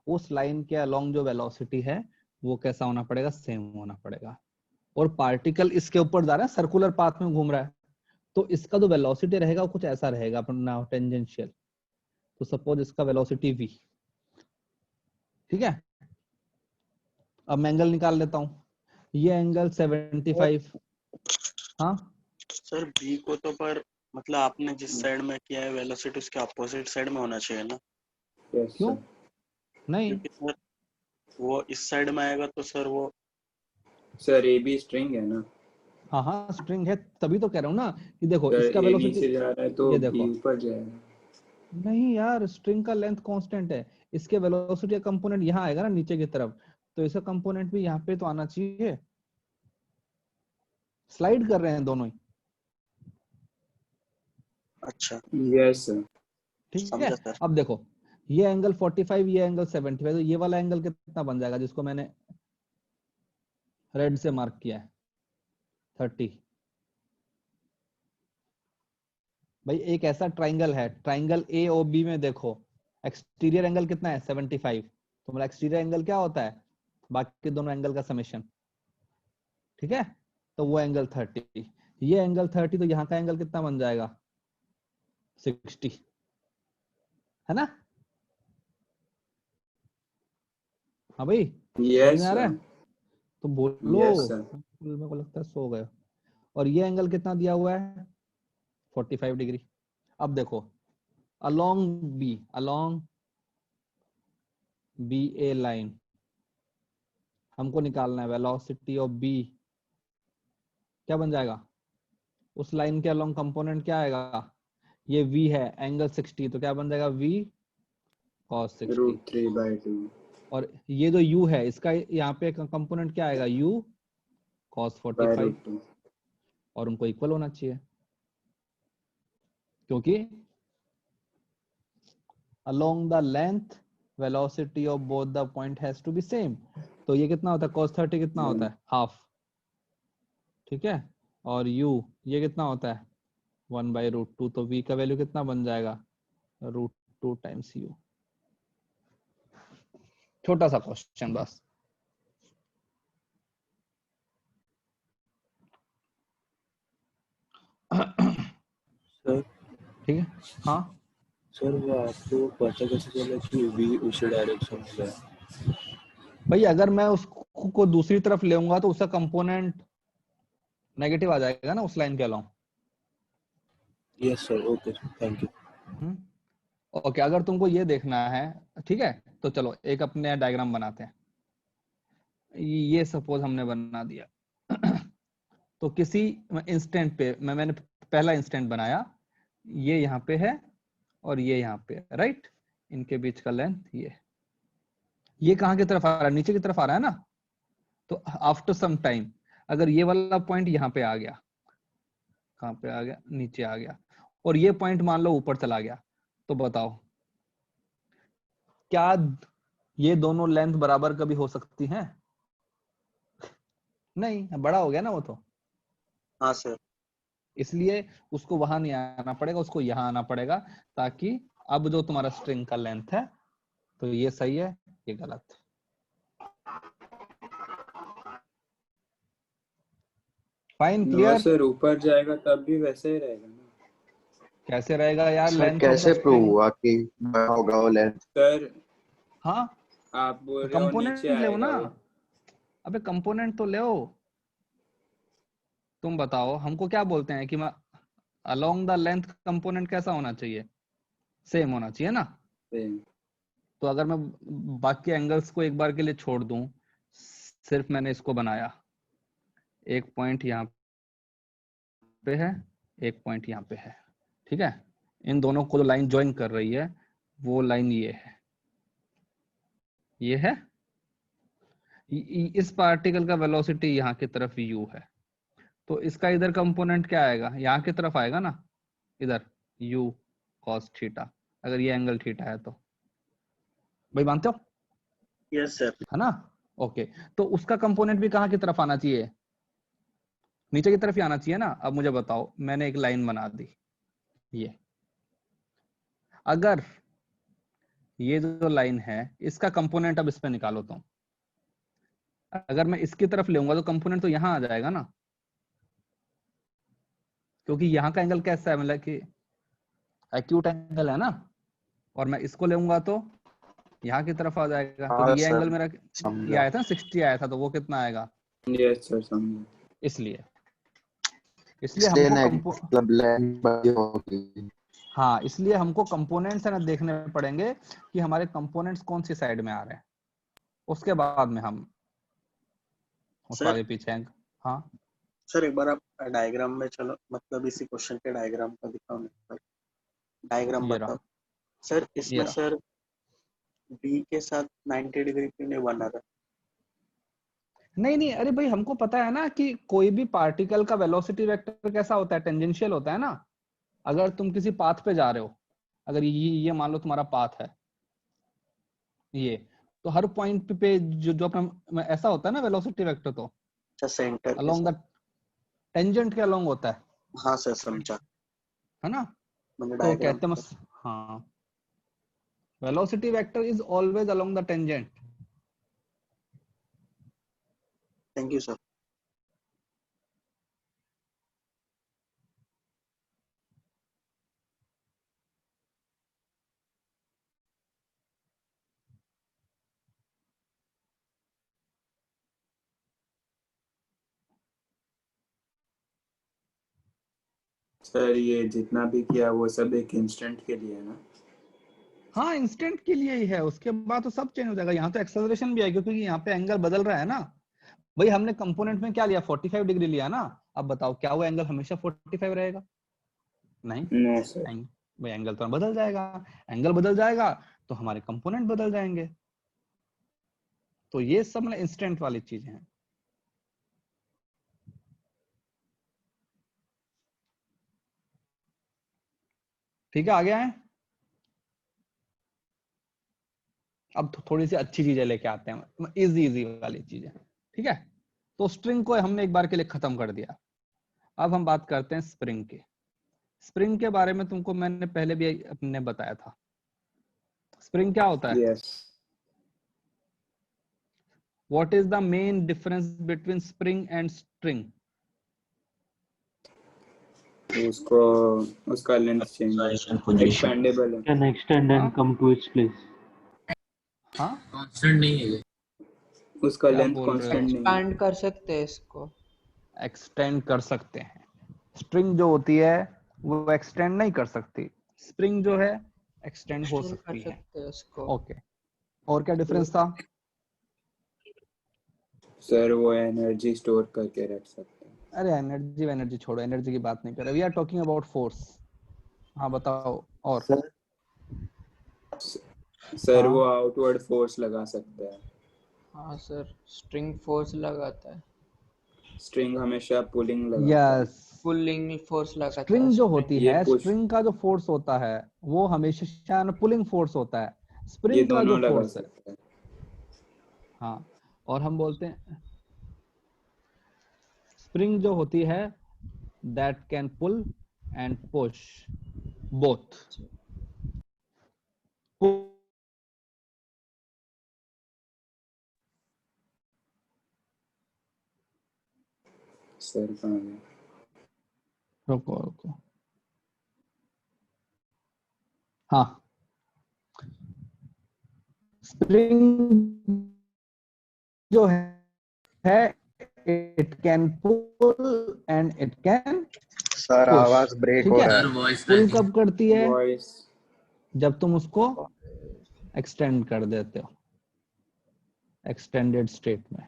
उस लाइन के अलोंग जो वेलोसिटी है वो कैसा होना पड़ेगा? सेम होना पड़ेगा। और पार्टिकल इसके ऊपर जा रहा है, सर्कुलर पाथ में घूम रहा है, तो इसका जो वेलोसिटी रहेगा वो कुछ ऐसा रहेगा अपना टेंजेंशियल। तो सपोज इसका वेलोसिटी v, ठीक है। अब मैं एंगल निकाल लेता हूं, ये एंगल 75, हाँ सर B को तो पर मतलब आपने जिस साइड में किया है वेलोसिटी उसके अपोजिट साइड में होना चाहिए ना? Yes, क्यों sir. नहीं? क्योंकि सर वो इस साइड में आएगा तो सर वो Sir, AB string है ना? हाँ हाँ स्ट्रिंग है, तभी तो कह रहा हूँ ना कि देखो Sir, इसका AB वेलोसिटी, से जा रहा है तो ये B देखो, ऊपर जाएगा। नहीं यार स्ट्रिंग का लेंथ कांस्टेंट है, इसके वेलोसिटी का कंपोनेंट यहाँ आएगा ना नीचे की तरफ, तो इसका कंपोनेंट भी यहाँ पे तो आना चाहिए। स्लाइड कर रहे हैं दोनों ही, अच्छा Yes, sir. ठीक है। समझा सर। अब देखो ये एंगल 45, ये एंगल 75, तो ये वाला एंगल कितना बन जाएगा जिसको मैंने रेड से मार्क किया है? 30। भाई एक ऐसा ट्राइंगल है, ट्राइंगल AOB में देखो एक्सटीरियर एंगल कितना है? 75। तो मेरा एक्सटीरियर एंगल क्या होता है? बाकी दोनों एंगल का समेशन, ठीक है। तो वो एंगल 30, ये एंगल 30, तो यहाँ का एंगल कितना बन जाएगा? 60, है ना? हाँ भाई Yes, समझ में आ रहा sir. है? तो बोलो। Yes, sir. मेरे को लगता है सो गए। और ये एंगल कितना दिया हुआ है? 45 डिग्री। अब देखो अलोंग BA लाइन हमको निकालना है वेलोसिटी ऑफ B, क्या बन जाएगा? उस लाइन के अलोंग कंपोनेंट क्या आएगा? ये V है, एंगल 60, तो क्या बन जाएगा? V cos 60। √3/2. और ये जो U है इसका यहाँ पे कंपोनेंट क्या आएगा? U cos 45, √2. और उनको इक्वल होना चाहिए क्योंकि along the length velocity of both the point has to be same। तो ये कितना होता है? cos 30 कितना होता है? हाफ, ठीक है। और u ये कितना होता है? 1/√2। तो v का वैल्यू कितना बन जाएगा? √2 टाइम्स u। छोटा सा क्वेश्चन बस। सर ठीक है, हाँ सर वो आपको पता कैसे चला कि V उसी डायरेक्शन में है? भाई अगर मैं उसको दूसरी तरफ लेऊंगा तो उसका कंपोनेंट नेगेटिव आ जाएगा ना उस लाइन के along. Yes sir, okay thank you. Okay, अगर तुमको ये देखना है, ठीक है, तो चलो एक अपने डायग्राम बनाते हैं। ये सपोज हमने बना दिया तो किसी इंस्टेंट पे मैंने पहला इंस्टेंट बनाया, ये यहाँ पे है और ये यहाँ पे, राइट। इनके बीच का लेंथ ये कहाँ की तरफ आ रहा है? नीचे की तरफ आ रहा है ना। तो आफ्टर सम टाइम अगर ये वाला पॉइंट यहाँ पे आ गया, कहाँ पे आ गया? नीचे आ गया, और ये पॉइंट मान लो ऊपर चला गया, तो बताओ क्या ये दोनों लेंथ बराबर कभी हो सकती हैं? नहीं, बड़ा हो गया ना वो तो, हाँ सर। इसलिए उसको वहां नहीं आना पड़ेगा, उसको यहाँ आना पड़ेगा, ताकि अब जो तुम्हारा स्ट्रिंग का लेंथ है, तो ये सही है, ये गलत। Fine, no clear? सर, ऊपर जाएगा तब भी वैसे ही रहेगा ना। कैसे रहेगा यार? सर लेंथ ऑफ द कैसे प्रूव स्ट्रिंग। हुआ कि बड़ा होगा वो लेंथ? सर हाँ, आप बोल रहे हो कंपोनेंट नीचे ले आएगा ना, वो। अबे कंपोनेंट तो ले। तुम बताओ हमको क्या बोलते हैं कि अलोंग द लेंथ कंपोनेंट कैसा होना चाहिए? सेम होना चाहिए ना। Same. तो अगर मैं बाकी एंगल्स को एक बार के लिए छोड़ दूं, सिर्फ मैंने इसको बनाया, एक पॉइंट यहाँ पे है, एक पॉइंट यहाँ पे है, ठीक है, इन दोनों को जो लाइन ज्वाइन कर रही है वो लाइन ये है, ये है। इस पार्टिकल का वेलोसिटी यहाँ की तरफ u है, तो इसका इधर कंपोनेंट क्या आएगा? यहाँ की तरफ आएगा ना, इधर u cos थीटा, अगर ये एंगल थीटा है तो। भाई मानते हो? Yes sir. है ना? ओके, तो उसका कंपोनेंट भी कहाँ की तरफ आना चाहिए? नीचे की तरफ ही आना चाहिए ना। अब मुझे बताओ, मैंने एक लाइन बना दी, ये अगर ये जो लाइन है इसका कंपोनेंट अब इस पे निकालो तुम, अगर मैं इसकी तरफ लेऊंगा तो कंपोनेंट तो यहां आ जाएगा ना, क्योंकि यहाँ का एंगल कैसा है, मतलब कि एक्यूट एंगल है ना, और मैं इसको लेऊंगा तो यहाँ की तरफ आ जाएगा, हाँ क्योंकि ये सर, एंगल मेरा ये समझा। आया था 60 आया था, तो वो कितना आएगा? यस सर, समझ। इसलिए इसलिए हमको मतलब लेंथ बड़ी होगी। हाँ, इसलिए हमको कंपोनेंट्स है ना देखने पड़ेंगे कि हमारे कंपोनेंट्स कौन सी साइड में आ रहे हैं, उसके बाद में हम उसको सर आगे पीछे हाँ सर एक बार आप डायग्राम में चलो, मतलब इसी क्वेश्चन के डायग्राम का दिखाओ ना। डायग्राम ये बताओ रहा, सर। ये इसमें रहा। सर बी के साथ 90 डिग्री क्यों नहीं बना रहा? नहीं नहीं, अरे भाई हमको पता है ना कि कोई भी पार्टिकल का वेलोसिटी वेक्टर कैसा होता है, टेंजेंशियल होता है ना। अगर तुम किसी पाथ पे जा रहे हो, अगर ये मान लो तुम्हारा पाथ है ये, तो हर पॉइंट पे जो अपना ऐसा होता है ना वेलोसिटी वेक्टर, तो अच्छा, सेंटर के अलोंग द साथ। टेंजेंट के अलोंग होता है हाँ सर, समझा। है ना। मैंने तो डायग्राम। कहते हैं हाँ, velocity vector is always along the tangent. Thank you sir. Sir ये जितना भी किया वो सब एक इंस्टेंट के लिए है ना? हाँ, इंस्टेंट के लिए ही है, उसके बाद तो सब चेंज हो जाएगा। यहाँ तो एक्सेलरेशन भी है, क्योंकि यहाँ पे एंगल बदल रहा है ना। भाई हमने कंपोनेंट में क्या लिया? 45 डिग्री लिया ना। अब बताओ क्या वो एंगल हमेशा 45 रहेगा? नहीं, नो सर। भाई एंगल तो बदल जाएगा। एंगल बदल जाएगा तो हमारे कंपोनेंट बदल जाएंगे। तो ये सब मतलब इंस्टेंट वाली चीजें हैं। ठीक है, आ गया है। अब थोड़ी सी अच्छी चीजें लेके आते हैं, इजी इजी वाली चीजें। ठीक है, तो स्ट्रिंग को हमने एक बार के लिए खत्म कर दिया। अब हम बात करते हैं स्प्रिंग की। स्प्रिंग के बारे में तुमको मैंने पहले भी अपने बताया था। स्प्रिंग क्या होता है? Yes. What is the main difference between spring and string? उसको उसका लेंथ चेंज है, एक्सपेंडेबल है। Can extend and come to its place. हाँ, कांस्टेंट नहीं है। उसका क्या लेंथ बोल रहे हो? कांस्टेंट नहीं है। एक्सपैंड कर सकते हैं इसको। एक्सटेंड कर सकते हैं। स्ट्रिंग जो होती है वो एक्सटेंड नहीं कर सकती, स्प्रिंग जो है एक्सटेंड हो एक्सटेंड कर सकती है। सकते हैं इसको। ओके, और क्या डिफरेंस था? सर वो एनर्जी स्टोर करके रख सकते हैं। अरे एनर्जी छोड़ो, एनर्जी की बात नहीं कर रहे, we are talking about force. हाँ बताओ। और सर हाँ? वो आउटवर्ड फोर्स लगा सकता है। हाँ सर, स्ट्रिंग फोर्स लगाता है। स्ट्रिंग हमेशा पुलिंग लगाता है। यस, पुलिंग फोर्स लगा था स्प्रिंग जो होती ये है, push। स्प्रिंग का जो फोर्स होता है वो हमेशा पुलिंग फोर्स होता है। ये स्प्रिंग का जो दोनों लगा फोर्स है, सकते हैं। हाँ, और हम बोलते हैं स्प्रिंग जो होती है that can pull and push both. Sir कहाँ गए? रुको रुको, हाँ, स्प्रिंग जो है it can pull and it can sir push. आवाज ब्रेक ठीक हो है, रहा है। पुल कब करती है? वॉइस जब तुम उसको एक्सटेंड कर देते हो एक्सटेंडेड स्टेट में।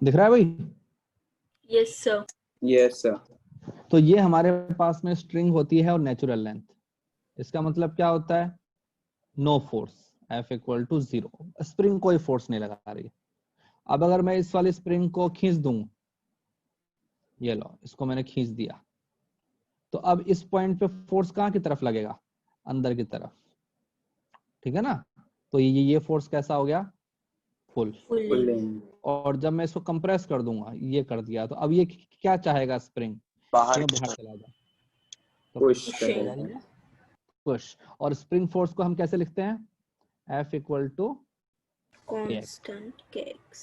दिख रहा है भाई? Yes sir. Yes sir. तो ये हमारे पास में स्ट्रिंग होती है और नेचुरल लेंथ। इसका मतलब क्या होता है? No force, F equal to 0। Spring कोई फोर्स नहीं लगा रही। अब अगर मैं इस वाली स्प्रिंग को खींच दूं, ये लो, इसको मैंने खींच दिया, तो अब इस पॉइंट पे फोर्स कहाँ की तरफ लगेगा? अंदर की तरफ, ठीक है ना? तो ये फोर्स कैसा हो गया? पुल। पुलिंग। और जब मैं इसको कंप्रेस कर दूंगा, ये कर दिया, तो अब ये क्या चाहेगा स्प्रिंग? बाहर बाहर चला जाए, तो पुश करेगा करेगा। ये पुश। और स्प्रिंग फोर्स को हम कैसे लिखते हैं? F equal to constant kx।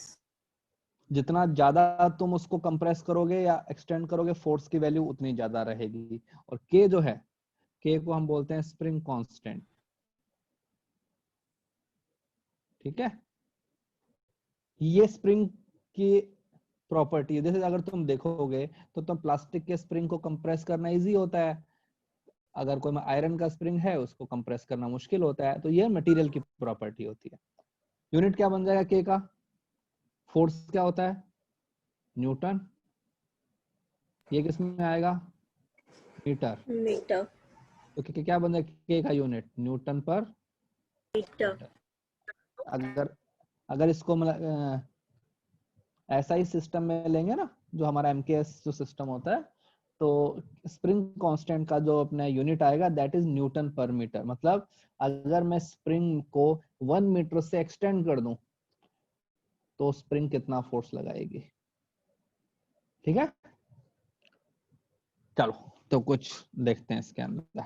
जितना ज्यादा तुम उसको कंप्रेस करोगे या एक्सटेंड करोगे, फोर्स की वैल्यू उतनी ज्यादा रहेगी। और K जो है, K को हम बोलते हैं स्प्रिंग कांस्टेंट। ठीक है, ये स्प्रिंग की प्रॉपर्टी है। जैसे अगर तुम देखोगे तो प्लास्टिक के स्प्रिंग को कंप्रेस करना इजी होता है, अगर कोई आयरन का स्प्रिंग है उसको कंप्रेस करना मुश्किल होता है। तो ये मटेरियल की प्रॉपर्टी होती है। यूनिट क्या बन जाएगा K का? फोर्स क्या होता है? न्यूटन। ये किस में आएगा? मीटर। मीटर। तो क्या बन जाएगा K का यूनिट? न्यूटन पर मीटर। अगर अगर इसको मतलब ऐसा ही सिस्टम में लेंगे ना, जो हमारा MKS जो सिस्टम होता है, तो स्प्रिंग कांस्टेंट का जो अपना यूनिट आएगा दैट इज न्यूटन पर मीटर। मतलब अगर मैं स्प्रिंग को 1 मीटर से एक्सटेंड कर दूं तो स्प्रिंग कितना फोर्स लगाएगी। ठीक है, चलो तो कुछ देखते हैं इसके अंदर।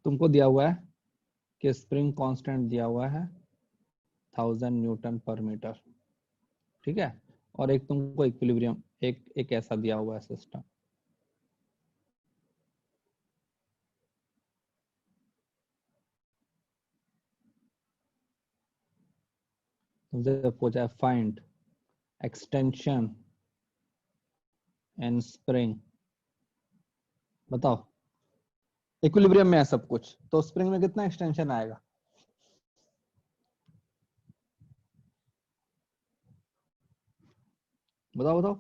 तुमको दिया हुआ है कि स्प्रिंग कांस्टेंट दिया हुआ है 1000 न्यूटन पर मीटर। ठीक है, और एक तुमको इक्विलिब्रियम एक ऐसा दिया हुआ है सिस्टम। तुमसे पूछा है फाइंड एक्सटेंशन एंड स्प्रिंग। बताओ, इक्विलिब्रियम में है सब कुछ, तो स्प्रिंग में कितना एक्सटेंशन आएगा? बताओ बताओ।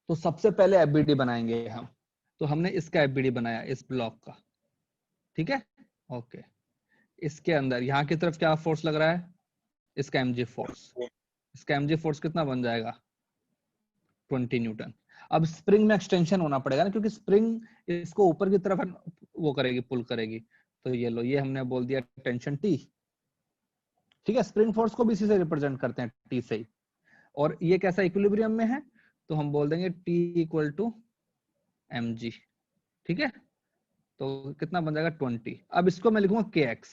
तो सबसे पहले एफबीडी बनाएंगे हम। तो हमने इसका एफबीडी बनाया, इस ब्लॉक का। ठीक है, ओके। इसके अंदर यहाँ की तरफ क्या फोर्स लग रहा है? इसका mg फोर्स। इसका mg फोर्स कितना बन जाएगा? 20 न्यूटन। अब स्प्रिंग में एक्सटेंशन होना पड़ेगा ना, क्योंकि स्प्रिंग इसको ऊपर की तरफ वो करेगी, पुल करेगी। तो ये लो, ये हमने बोल दिया टेंशन T। ठीक है, स्प्रिंग फोर्स को भी इसी से रिप्रेजेंट करते हैं, T से ही। और ये कैसा इक्विलिब्रियम में है? तो हम बोल देंगे T इक्वल टू mg, ठीक है। तो कितना बन जाएगा 20। अब इसको मैं लिखूंगा kx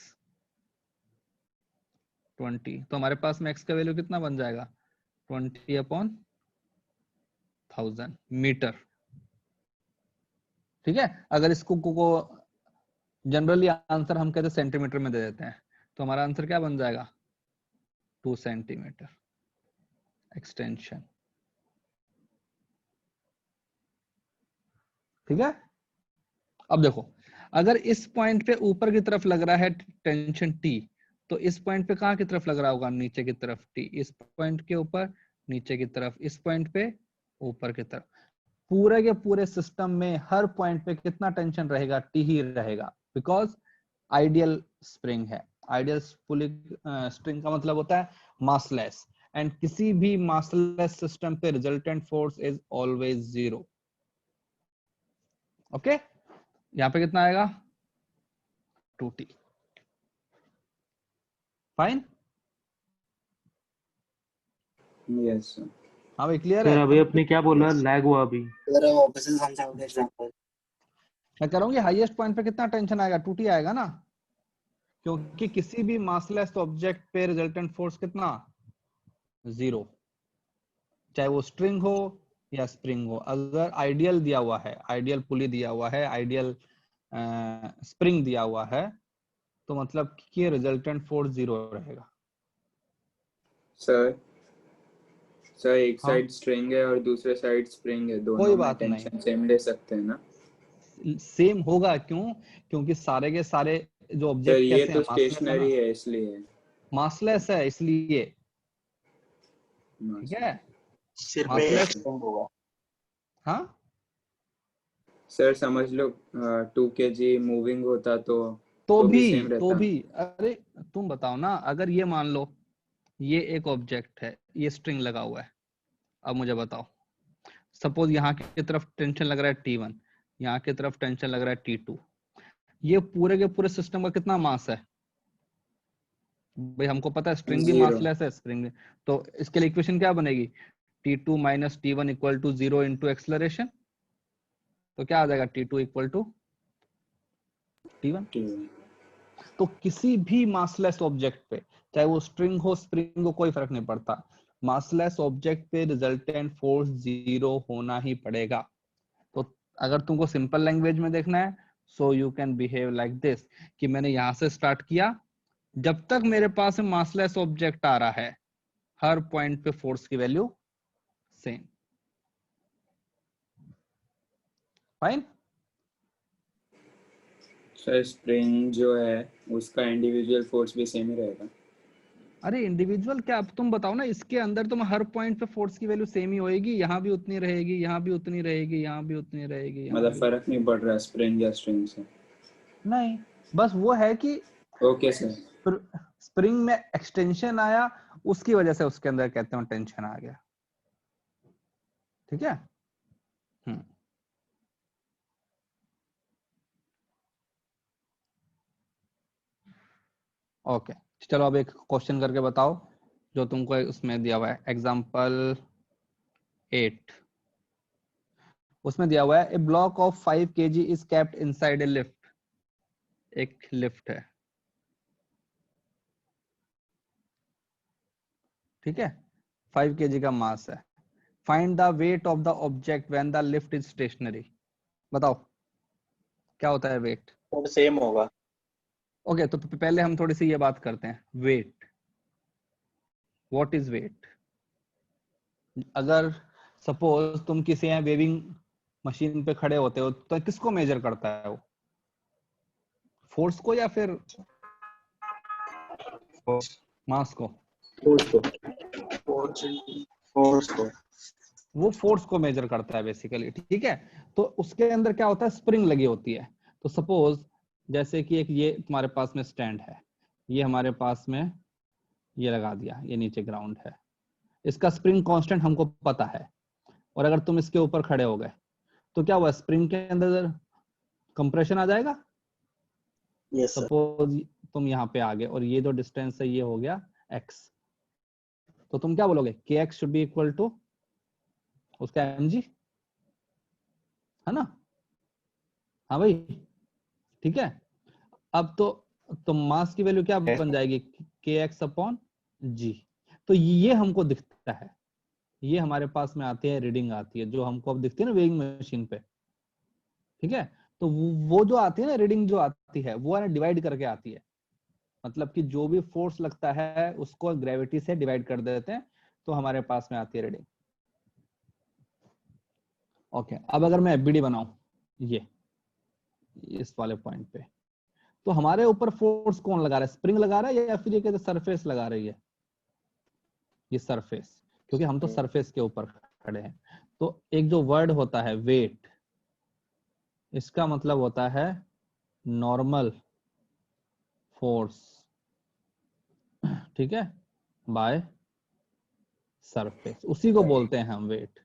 20, तो हमारे पास में x का वैल्यू कितना बन जाएगा 20/1000 मीटर, ठीक है। अगर इसको को जनरली आंसर हम कहते हैं सेंटीमीटर में दे देते हैं, तो हमारा आंसर क्या बन जाएगा 2 सेंटीमीटर एक्सटेंशन, ठीक है। अब देखो, अगर इस पॉइंट पे ऊपर की तरफ लग रहा है टेंशन T, तो इस पॉइंट पे कहाँ की तरफ लग रहा होगा नीचे की तरफ T, इस पॉइंट के ऊपर नीचे की तरफ, इस पॉइंट पे ऊपर की तरफ। पूरे के पूरे सिस्टम में हर पॉइंट पे कितना टेंशन रहेगा T ही रहेगा, बिकॉज आइडियल स्प्रिंग है। आइडियल स्प्रिंग का मतलब होता है मासलेस, एंड किसी भी मासलेस सिस्टम पे resultant force is always 0। Okay, यहाँ पे कितना आएगा 2T, फाइन। Yes sir. हाँ भाई, क्लियर सर है। अभी अपने क्या बोला, लैग हुआ अभी। मैं कह रहा हूँ कि हाईएस्ट पॉइंट पे कितना टेंशन आएगा 2T आएगा ना, क्योंकि किसी भी मासलेस ऑब्जेक्ट पे रिजल्टेंट फोर्स कितना 0, चाहे वो स्ट्रिंग हो या स्प्रिंग हो। अगर आइडियल दिया हुआ है, आइडियल पुली दिया हुआ है, आइडियल स्प्रिंग दिया हुआ है, तो मतलब कि रिजल्टेंट फोर्स 0 रहेगा। सर एक हाँ, साइड स्ट्रिंग है और दूसरे साइड स्प्रिंग है, दोनों कोई में बात टेंशन नहीं, सेम ले सकते हैं ना? सेम होगा। क्यों? क्योंकि सारे के सारे जो सर ऑब्जेक्ट ये कैसे हैं, तो मासलेस है ना, स्टेशनरी है इसलिए। मासलेस है इसलिए, ठीक है। सिर्फ मासलेस, एक होगा। हाँ सर समझ लो 2 kg मूविंग होता तो भी सेम तो रहता। भी अरे तुम बताओ ना, अगर ये मान लो ये एक ऑब्जेक्ट है, ये स्ट्रिंग लगा हुआ है, अब मुझे बताओ, सपोज यहाँ की तरफ टेंशन लग रहा है T1, यहाँ की तरफ टेंशन लग रहा है T2, ये पूरे के पूरे सिस्टम का कितना मास है भाई? हमको पता है स्ट्रिंग भी 0। मासलेस है, स्प्रिंग, तो इसके लिए इक्वेशन क्या बनेगी T2 minus T1 equal to 0 into acceleration. तो क्या आ जाएगा T2 इक्वल टू T1। तो किसी भी मासलेस ऑब्जेक्ट पे, चाहे वो स्ट्रिंग हो स्प्रिंग हो, कोई फर्क नहीं पड़ता, मासलेस ऑब्जेक्ट पे रिजल्टेंट फोर्स 0 होना ही पड़ेगा। तो अगर तुमको सिंपल लैंग्वेज में देखना है, so you can behave like this, कि मैंने यहां से स्टार्ट किया, जब तक मेरे पास मासलेस ऑब्जेक्ट आ रहा है, हर पॉइंट पे फोर्स की value same, fine. Sir spring जो है उसका इंडिविजुअल फोर्स भी सेम ही रहेगा। अरे इंडिविजुअल क्या, अब तुम बताओ ना, इसके अंदर तुम हर पॉइंट पे फोर्स की वैल्यू सेम ही होएगी, यहाँ भी उतनी रहेगी, यहाँ भी उतनी रहेगी, यहाँ भी उतनी रहेगी, यहाँ मतलब भी फर्क नहीं पड़ रहा स्प्रिंग या स्ट्रिंग से? नहीं, बस वो है कि ओके सर। स्प्रिंग में एक्सटेंशन आया, उसकी वजह से उसके अंदर कहते हैं टेंशन आ गया, ठीक है। ओके, चलो अब एक क्वेश्चन करके बताओ जो तुमको उसमें दिया हुआ है, एग्जाम्पल 8। उसमें दिया हुआ है a block of 5 kg is kept inside a lift. एक लिफ्ट है, ठीक है, 5 kg का मास है। Find the weight of the object when the lift is stationary. बताओ क्या होता है वेट? और सेम होगा। ओके, तो पहले हम थोड़ी सी ये बात करते हैं, वेट, व्हाट इज वेट। अगर सपोज तुम किसी यहाँ वेविंग मशीन पे खड़े होते हो, तो किसको मेजर करता है वो, फोर्स को या फिर मास को? फोर्स को। वो फोर्स को मेजर करता है बेसिकली, ठीक है। तो उसके अंदर क्या होता है, स्प्रिंग लगी होती है। तो सपोज जैसे कि एक ये तुम्हारे पास में स्टैंड है, ये हमारे पास में ये लगा दिया, ये नीचे ग्राउंड है, इसका स्प्रिंग कांस्टेंट हमको पता है, और अगर तुम इसके ऊपर खड़े हो गए तो क्या हुआ, स्प्रिंग के अंदर कंप्रेशन आ जाएगा। Yes sir. सपोज तुम यहाँ पे आ गए और ये जो डिस्टेंस है ये हो गया x, तो तुम क्या बोलोगे, kx should be equal to उसका mg है ना। हाँ भाई ठीक है। अब तो मास की वैल्यू क्या बन जाएगी, kx अपॉन g। तो ये हमको दिखता है, ये हमारे पास में आती है, रीडिंग आती है जो हमको अब दिखती है ना वेइंग मशीन पे, ठीक है। तो वो जो आती है ना रीडिंग जो आती है वो है ना डिवाइड करके आती है, मतलब कि जो भी फोर्स लगता है उसको ग्रेविटी से डिवाइड कर देते हैं तो हमारे पास में आती है रीडिंग। ओके, अब अगर मैं एफबीडी बनाऊं ये इस वाले पॉइंट पे, तो हमारे ऊपर फोर्स कौन लगा रहा है, स्प्रिंग लगा रहा है या फिर ये कहते सरफेस लगा रही है, ये सरफेस, क्योंकि हम तो सरफेस के ऊपर खड़े हैं। तो एक जो वर्ड होता है वेट, इसका मतलब होता है नॉर्मल फोर्स, ठीक है, बाय सरफेस, उसी को बोलते हैं हम वेट।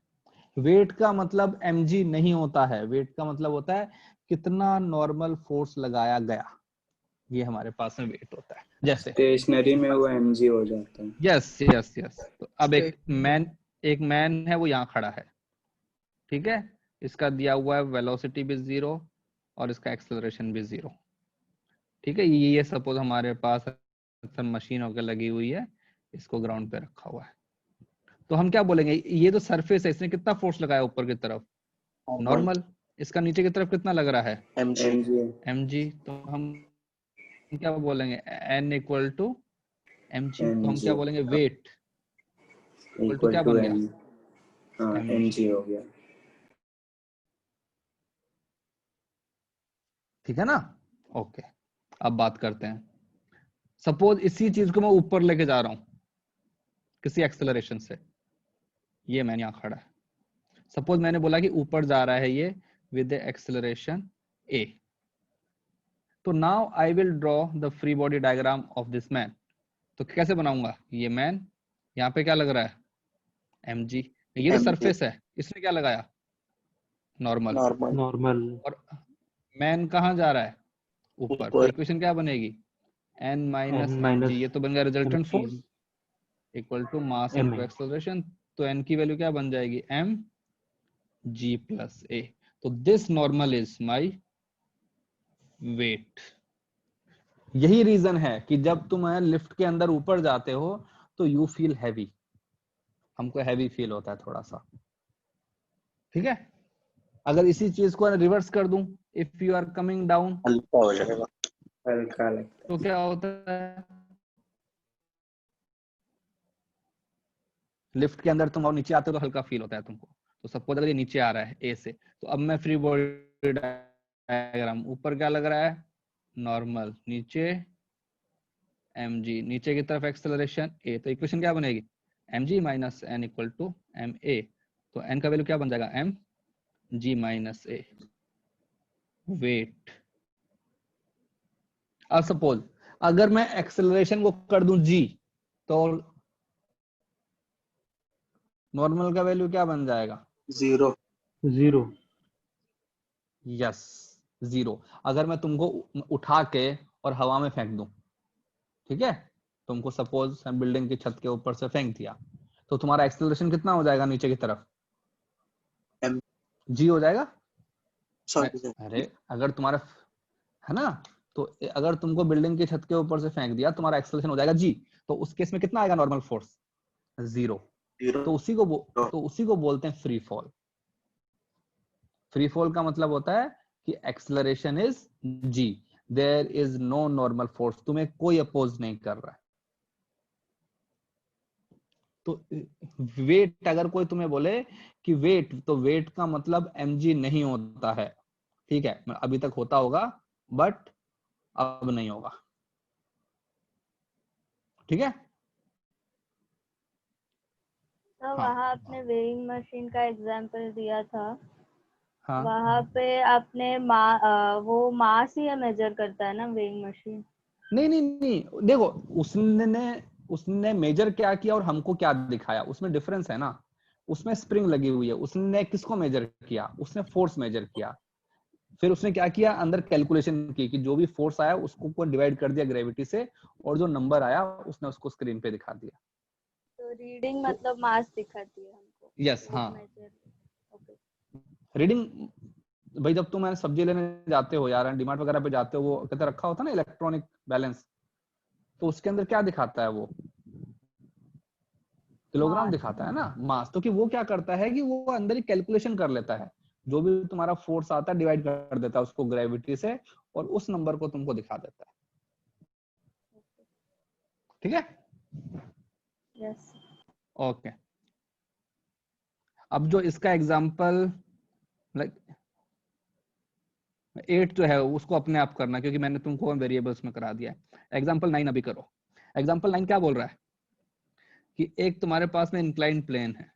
वेट का मतलब mg नहीं होता है, वेट का मतलब होता है कितना नॉर्मल फोर्स लगाया गया, ये हमारे पास में वेट होता है। जैसे स्टेशनरी में वो mg हो जाता है। Yes yes yes. तो अब एक मैन है वो यहाँ खड़ा है, ठीक है, इसका दिया हुआ है वेलोसिटी भी 0 और इसका एक्सेलरेशन भी 0, ठीक है। ये सपोज हमारे पास मशीन होकर लगी हुई है, इसको ग्राउंड पे रखा हुआ है, तो हम क्या बोलेंगे, ये जो सरफेस है इसने कितना फोर्स लगाया ऊपर की तरफ, नॉर्मल। इसका नीचे की तरफ कितना लग रहा है, mg। तो हम क्या बोलेंगे, n इक्वल टू mg। तो हम क्या बोलेंगे, वेट इक्वल टू क्या बन गया, mg हो गया, ठीक है ना। ओके, अब बात करते हैं, सपोज इसी चीज को मैं ऊपर लेके जा रहा हूं किसी एक्सेलरेशन से, ये मैंने यहाँ खड़ा है, सपोज मैंने बोला कि ऊपर जा रहा है ये विद एक्सेलरेशन a। तो now I will draw the free body diagram of this man. तो कैसे बनाऊंगा, ये मैन, यहाँ पे क्या लग रहा है mg, ये तो सरफेस है, इसने क्या लगाया, नॉर्मल। और मैन कहाँ जा रहा है, ऊपर। तो इक्वेशन क्या बनेगी, n माइनस mg, ये तो बन गया resultant force equal to mass into acceleration. तो n की वैल्यू क्या बन जाएगी, mg प्लस a। तो this normal is my weight. यही रीजन है कि जब तुम लिफ्ट के अंदर ऊपर जाते हो तो यू फील हैवी, हमको हैवी फील होता है थोड़ा सा, ठीक है। अगर इसी चीज को रिवर्स कर दूं, if you are coming down, हल्का हो जाएगा, हल्का लगता तो क्या होता है, लिफ्ट के अंदर तुम और नीचे आते हो तो हल्का फील होता है तुमको। तो सपोज अगर ये नीचे आ रहा है ए से, तो अब मैं फ्री बॉडी डायग्राम, ऊपर क्या लग रहा है, नॉर्मल, नीचे mg, नीचे की तरफ एक्सेलरेशन a। तो इक्वेशन क्या बनेगी, mg minus n equal to ma। तो n का वैल्यू क्या बन जाएगा, mg माइनस a, वेट। अब सपोज अगर मैं एक्सेलरेशन को कर दूं g, तो नॉर्मल का वैल्यू क्या बन जाएगा, 0 यस 0। अगर मैं तुमको उठा के और हवा में फेंक दूं, ठीक है, तुमको सपोज बिल्डिंग की छत के ऊपर से फेंक दिया, तो तुम्हारा एक्सेलरेशन कितना हो जाएगा नीचे की तरफ, g हो जाएगा। अरे अगर तुम्हारा है ना, तो अगर तुमको बिल्डिंग की छत के ऊपर से फेंक दिया, तुम्हारा एक्सेलरेशन हो जाएगा g। तो उस केस में कितना आएगा नॉर्मल फोर्स, 0। तो उसी को बोलते हैं फ्री फॉल। फ्री फॉल का मतलब होता है कि acceleration is g, there is no normal force, तुम्हें कोई अपोज नहीं कर रहा है। तो वेट, अगर कोई तुम्हें बोले कि वेट, तो वेट का मतलब mg नहीं होता है, ठीक है, अभी तक होता होगा बट अब नहीं होगा, ठीक है। तो हाँ। वहाँ आपने वेइंग मशीन का एग्जांपल दिया था, हाँ वहाँ पे आपने वो मास ही मेजर करता है ना वेइंग मशीन। नहीं, देखो उसने मेजर क्या किया और हमको क्या दिखाया, उसमें डिफरेंस है ना। उसमें स्प्रिंग लगी हुई है, उसने किसको मेजर किया, उसने फोर्स मेजर किया। फिर उसने क्या किया, अंदर कैलकुलेशन की कि जो भी फोर्स आया उसको डिवाइड कर दिया ग्रेविटी से, और जो नंबर आया उसने उसको स्क्रीन पे दिखा दिया। तो रीडिंग मतलब मास दिखाती है हमको। यस हाँ measure. Okay. रीडिंग भाई जब तुम सब्जी लेने जाते हो यार डीमार्ट वगैरह पे जाते हो वो कहते रखा होता है ना इलेक्ट्रॉनिक बैलेंस, तो उसके अंदर क्या दिखाता है वो किलोग्राम Mass. दिखाता है ना मास, तो कि वो क्या करता है कि वो अंदर ही कैलकुलेशन कर लेता है, जो भी तुम्हारा फोर्स आता है डिवाइड कर देता है उसको ग्रेविटी से और उस नंबर को तुमको दिखा देता है। ठीक है Yes. ओके। अब जो इसका एग्जांपल लाइक 8 जो है उसको अपने आप करना क्योंकि मैंने तुमको वेरिएबल्स में करा दिया है। एग्जांपल 9 अभी करो। एग्जांपल 9 क्या बोल रहा है कि एक तुम्हारे पास में इंक्लाइन प्लेन है,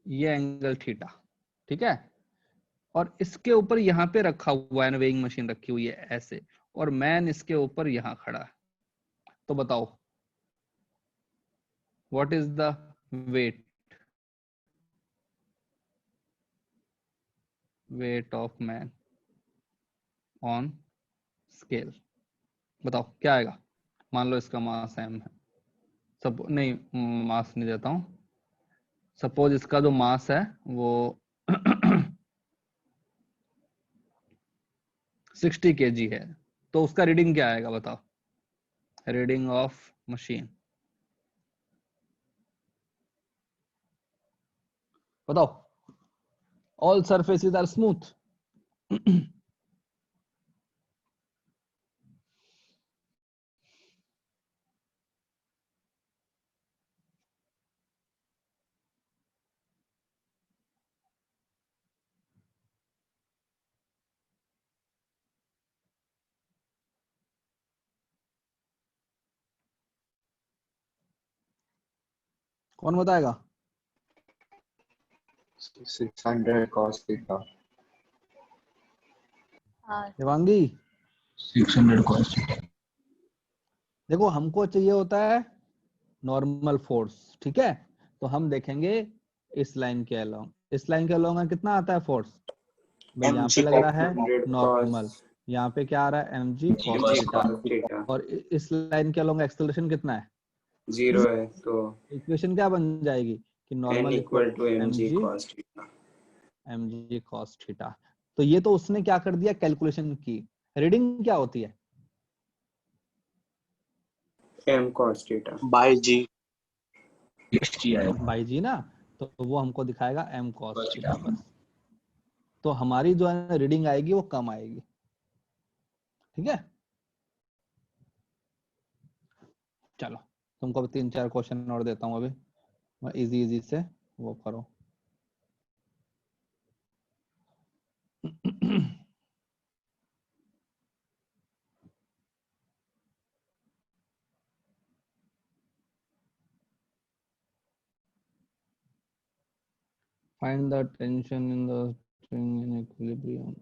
ये एंगल थीटा, ठीक है, और इसके ऊपर यहाँ पे रखा हुआ है वेइंग मशीन रखी हुई है ऐसे, और मैन इसके ऊपर यहाँ खड़ा है। तो बताओ what is the weight of man on scale? बताओ क्या आएगा। मान लो इसका मास m है, सब नहीं मास नहीं देता हूं, सपोज इसका जो मास है वो 60 kg है, तो उसका रीडिंग क्या आएगा बताओ, रीडिंग ऑफ मशीन बताओ। All surfaces are smooth. कौन बताएगा? 600 cos theta. हाँ. Devangi 600 cos theta. देखो हमको चाहिए होता है नॉर्मल फोर्स, ठीक है, तो हम देखेंगे इस लाइन के अलोंग, इस लाइन के अलोंग कितना आता है फोर्स भाई, यहाँ पे लग रहा है 100 नॉर्मल, cos यहाँ पे क्या आ रहा है mg cos थीटा, theta और इस लाइन के अलोंग एक्सेलरेशन कितना है 0 है, तो इक्वेशन क्या बन जाएगी कि n normal equal to mg mg cos theta. mg cos theta. तो ये तो उसने क्या कर दिया कैलकुलेशन की, रीडिंग क्या होती है m cos theta. By G. By G ना, तो वो हमको दिखाएगा m cos थीटा बस, तो हमारी जो है रीडिंग आएगी वो कम आएगी। ठीक है चलो तुमको 3-4 क्वेश्चन और देता हूँ अभी, इजी इजी से वो करो। Find the tension in the string in equilibrium.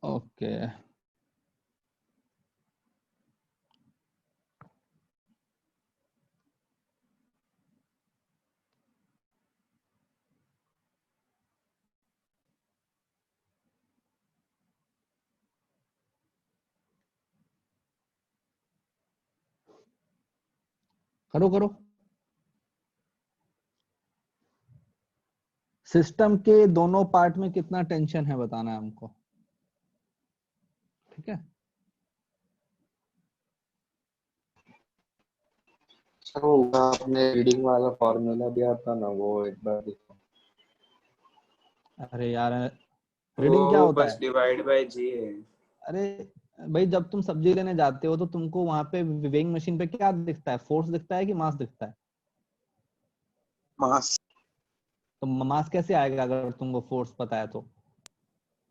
Okay. करो करो। सिस्टम के दोनों पार्ट में कितना टेंशन है बताना है हमको, ठीक है। सर वो आपने रीडिंग वाला फॉर्मूला दिया था ना, वो एक बार देखो। अरे यार रीडिंग क्या वो होता बस है, डिवाइड बाय जी है। अरे भाई जब तुम सब्जी लेने जाते हो तो तुमको वहां पे वेइंग मशीन पे क्या दिखता है, फोर्स दिखता है कि मास दिखता है? मास. तो मास कैसे आएगा अगर तुमको फोर्स पता है तो?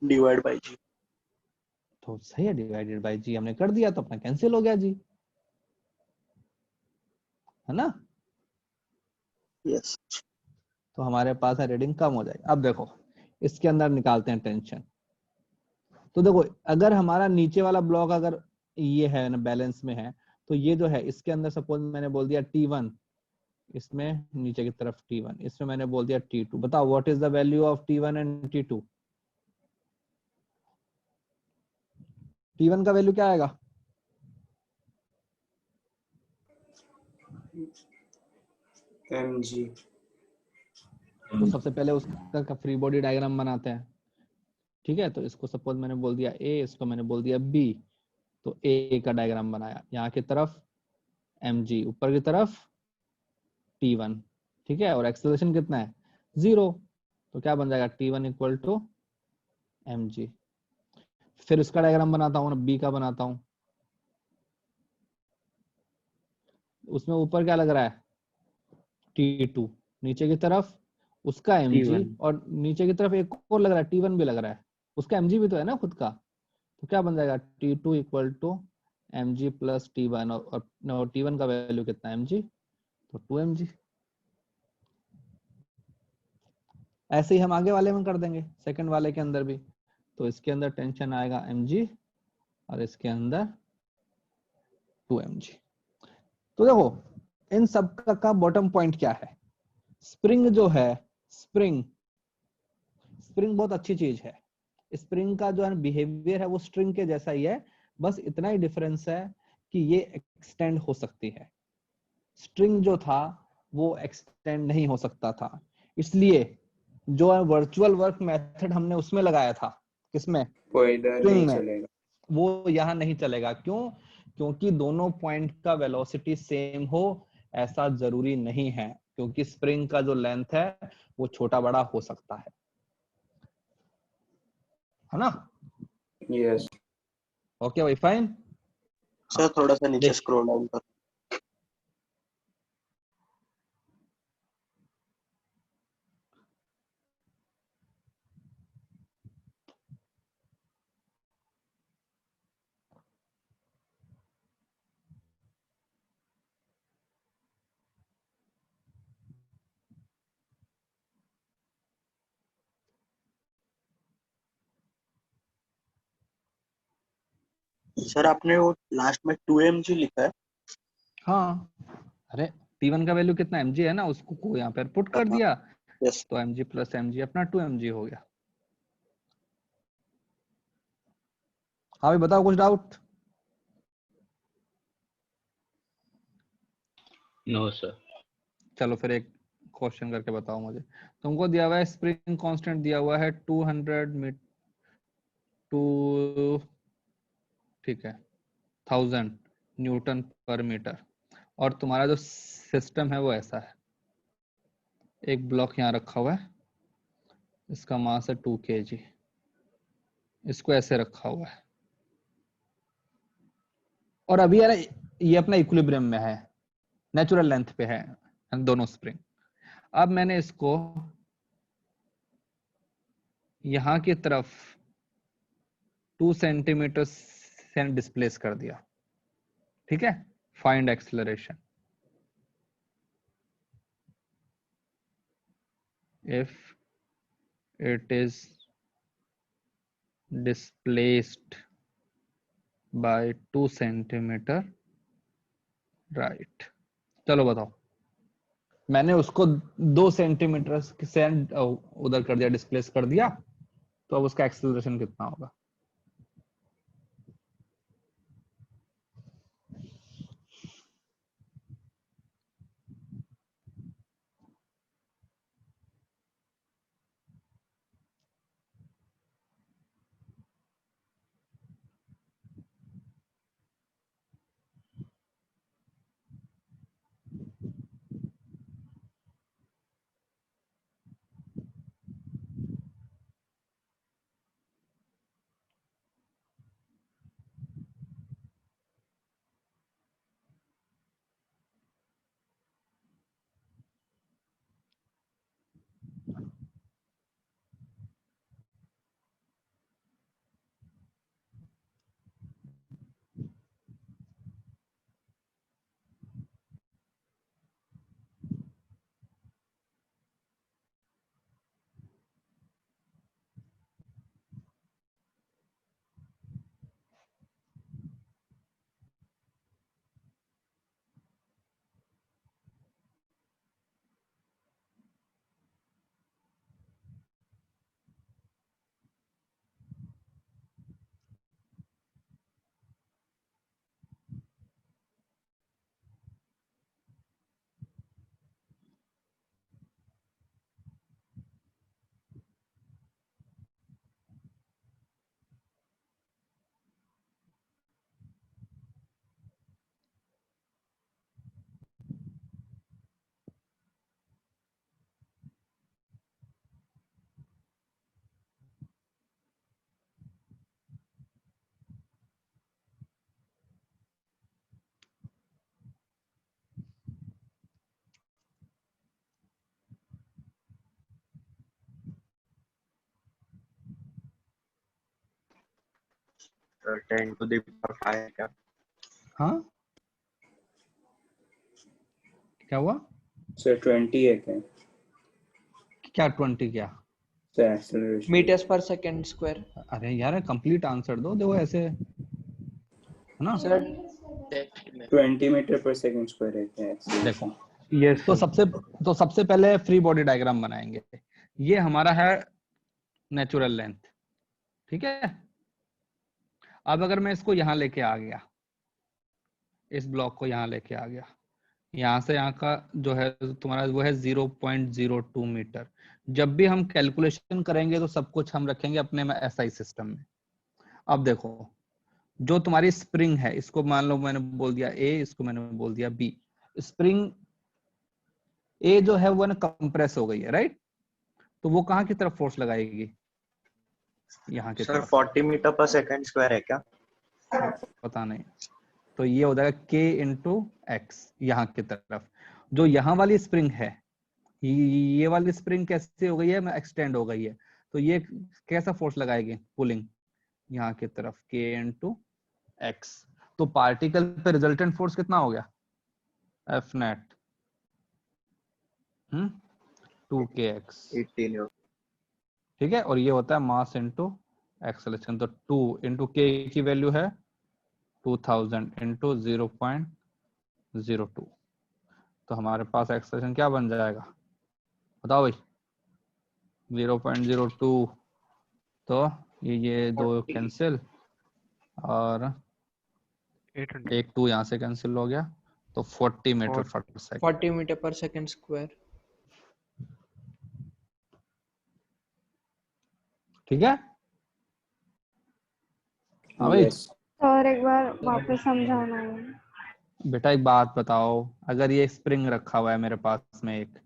डिवाइड बाय जी. तो सही है, डिवाइडेड बाय जी हमने कर दिया तो अपना कैंसिल हो गया जी, है ना। यस. तो हमारे पास है रीडिंग कम हो जाएगी। अब देखो इसके अंदर निकालते हैं टेंशन। तो देखो अगर हमारा नीचे वाला ब्लॉक अगर ये है ना बैलेंस में है, तो ये जो है इसके अंदर सपोज मैंने बोल दिया T1, इसमें नीचे की तरफ T1, इसमें मैंने बोल दिया T2। बताओ what is the value of T1 and T2? T1 का वैल्यू क्या आएगा? mg। तो सबसे पहले उसका फ्री बॉडी डायग्राम बनाते हैं। ठीक है, तो इसको सपोज मैंने बोल दिया ए, इसको मैंने बोल दिया बी, तो ए का डायग्राम बनाया, यहाँ की तरफ mg, ऊपर की तरफ t1। ठीक है, और एक्सेलरेशन कितना है 0, तो क्या बन जाएगा t1 इक्वल टू mg। फिर इसका डायग्राम बनाता हूँ ना, बी का बनाता हूँ। उसमें ऊपर क्या लग रहा है t2, नीचे की तरफ उसका mg, T1 और नीचे की तरफ एक और लग रहा है t1 भी लग रहा है, उसका mg भी तो है ना खुद का। तो क्या बन जाएगा t2 equal to mg plus t1, और t1 का वैल्यू कितना है mg, तो 2mg। ऐसे ही हम आगे वाले में कर देंगे, सेकंड वाले के अंदर भी। तो इसके अंदर टेंशन आएगा mg और इसके अंदर 2mg। तो देखो इन सब का बॉटम पॉइंट क्या है, स्प्रिंग जो है, स्प्रिंग बहुत अच्छी चीज है। स्प्रिंग का जो है बिहेवियर है वो स्ट्रिंग के जैसा ही है, बस इतना ही डिफरेंस है कि ये एक्सटेंड हो सकती है। स्ट्रिंग जो था वो एक्सटेंड नहीं हो सकता था, इसलिए जो वर्चुअल वर्क मेथड हमने उसमें लगाया था, किसमें, वो इधर स्ट्रिंग नहीं में, चलेगा। वो यहाँ नहीं चलेगा। क्यों? क्योंकि दोनों पॉइंट का वेलोसिटी सेम हो ऐसा जरूरी नहीं है, क्योंकि स्प्रिंग का जो लेंथ है वो छोटा बड़ा हो सकता है ना। यस। ओके भाई, फाइन। सर थोड़ा सा नीचे देख, स्क्रॉल डाउन कर। सर आपने वो लास्ट में 2mg लिखा है। हाँ, अरे T1 का वैल्यू कितना mg है ना, उसको को यहाँ पर पुट कर दिया, यस। तो mg प्लस mg अपना 2mg हो गया। हाँ भाई बताओ, कुछ डाउट? No sir. चलो फिर एक क्वेश्चन करके बताओ मुझे। तुमको दिया हुआ है स्प्रिंग कांस्टेंट दिया हुआ है 200 मीटर टू, ठीक है, 1000 न्यूटन पर मीटर, और तुम्हारा जो सिस्टम है वो ऐसा है, एक ब्लॉक यहाँ रखा हुआ है, इसका मास है 2 kg, इसको ऐसे रखा हुआ है, और अभी यार ये अपना इक्विलिब्रियम में है, नेचुरल लेंथ पे है दोनों स्प्रिंग। अब मैंने इसको यहाँ की तरफ 2 सेंटीमीटर से डिस्प्लेस कर दिया। ठीक है, find acceleration if it is displaced by 2 centimetre, right. चलो बताओ, मैंने उसको 2 सेंटीमीटर से उधर कर दिया, डिस्प्लेस कर दिया, तो अब उसका एक्सेलरेशन कितना होगा? 10⁵ क्या? हाँ क्या हुआ? सर 20 है क्या? क्या 20 क्या? सर एक्सेलरेशन मीटर्स पर सेकंड स्क्वायर। अरे यार कंप्लीट आंसर दो, देखो ऐसे है ना। सर टेक्स्ट में 20 मीटर पर सेकंड स्क्वायर है क्या देखो एक्सेलरेशन? यस तो सर। सबसे पहले फ्री बॉडी डायग्राम बनाएंगे। ये हमारा है नेचुरल लेंथ, ठीक है। अब अगर मैं इसको यहाँ लेके आ गया, इस ब्लॉक को यहाँ लेके आ गया, यहाँ से यहाँ का जो है तुम्हारा वो है 0.02 मीटर। जब भी हम कैलकुलेशन करेंगे तो सब कुछ हम रखेंगे अपने में एसआई सिस्टम में। अब देखो जो तुम्हारी स्प्रिंग है, इसको मान लो मैंने बोल दिया ए, इसको मैंने बोल दिया बी। स्प्रिंग ए जो है वो ना कंप्रेस हो गई है, राइट। तो वो कहाँ की तरफ फोर्स लगाएगी? यहाँ की सर तरफ। 40 मीटर पर सेकंड स्क्वायर है क्या? पता नहीं, तो ये हो जाएगा k इंटू एक्स यहाँ की तरफ। जो यहाँ वाली स्प्रिंग है, ये वाली स्प्रिंग कैसे हो गई है, एक्सटेंड हो गई है, तो ये कैसा फोर्स लगाएगी? पुलिंग यहाँ की तरफ k इंटू एक्स। तो पार्टिकल पे रिजल्टेंट फोर्स कितना हो गया? एफ नेट 2kx, 18 ठीक है। और ये होता है मास इंटू एक्सेलरेशन। तो 2 इंटू के की वैल्यू है 2000 इंटू 0.02। तो हमारे पास एक्सप्रेशन क्या बन जाएगा बताओ भाई? 0.02, तो ये दो कैंसिल और एक 2 यहाँ से कैंसिल हो गया, तो 40 मीटर पर सेकंड। 40 मीटर पर सेकंड स्क्वायर। ठीक है हाँ भाई। यस और एक बार वापस समझाना है। बेटा एक बात बताओ, अगर ये स्प्रिंग रखा हुआ है मेरे पास में एक,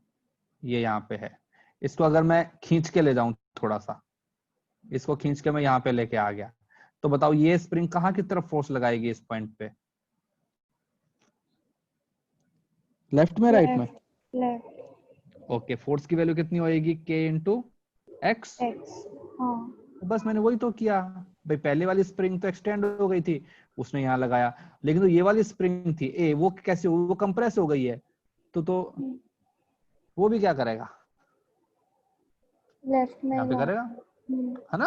ये यहाँ पे है, इसको अगर मैं खींच के ले जाऊं थोड़ा सा, इसको खींच के मैं यहाँ पे लेके आ गया, तो बताओ ये स्प्रिंग कहाँ की तरफ फोर्स लगाएगी इस पॉइंट पे? लेफ्ट में, राइट में? लेफ्ट ओके, फोर्स की वैल्यू कितनी होएगी? k into x. एक्स। हाँ बस मैंने वही तो किया भाई। पहले वाली स्प्रिंग तो एक्सटेंड हो गई थी, उसने यहाँ लगाया, लेकिन तो ये वाली स्प्रिंग थी ए, वो कैसे हुई? वो कंप्रेस हो गई है, तो वो भी क्या करेगा? लेफ्ट में यहाँ पे करेगा, हम्म, है ना।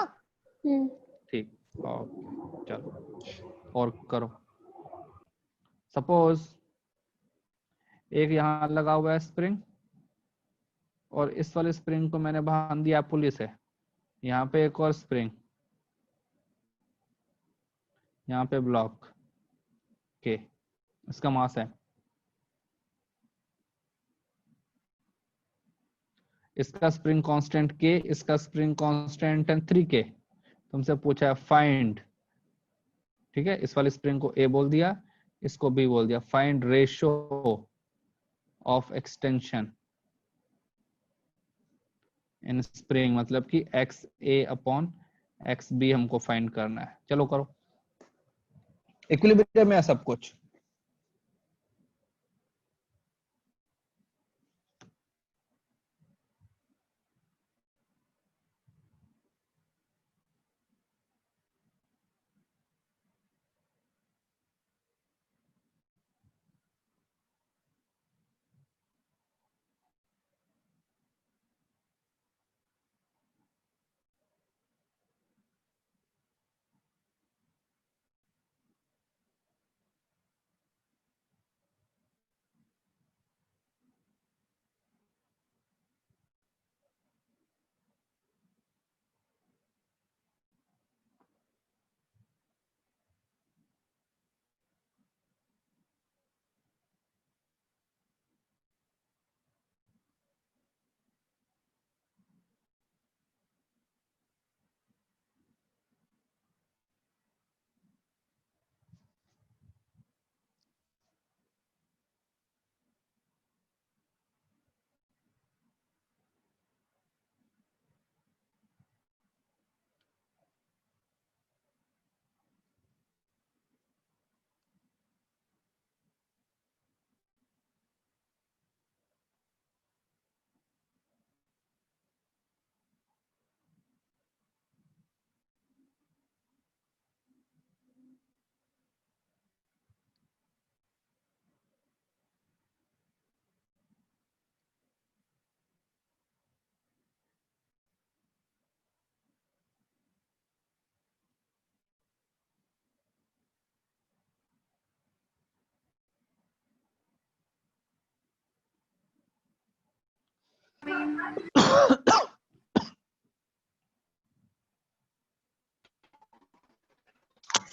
हम्म। ठीक, ओके चलो और करो। सपोज एक यहाँ लगा हुआ है स्प्रिंग, और इस वाले स्प्रिंग को मैंने बांध दिया पुली से। यहाँ पे एक और स्प्रिंग, यहाँ पे ब्लॉक के, इसका मास है, इसका स्प्रिंग कांस्टेंट के, इसका स्प्रिंग कांस्टेंट है 3k। तुमसे पूछा है फाइंड, ठीक है, इस वाले स्प्रिंग को ए बोल दिया, इसको बी बोल दिया। Find ratio of extension in spring, मतलब कि एक्स ए अपॉन एक्स बी हमको फाइंड करना है। चलो करो, इक्विलिब्रियम में है सब कुछ।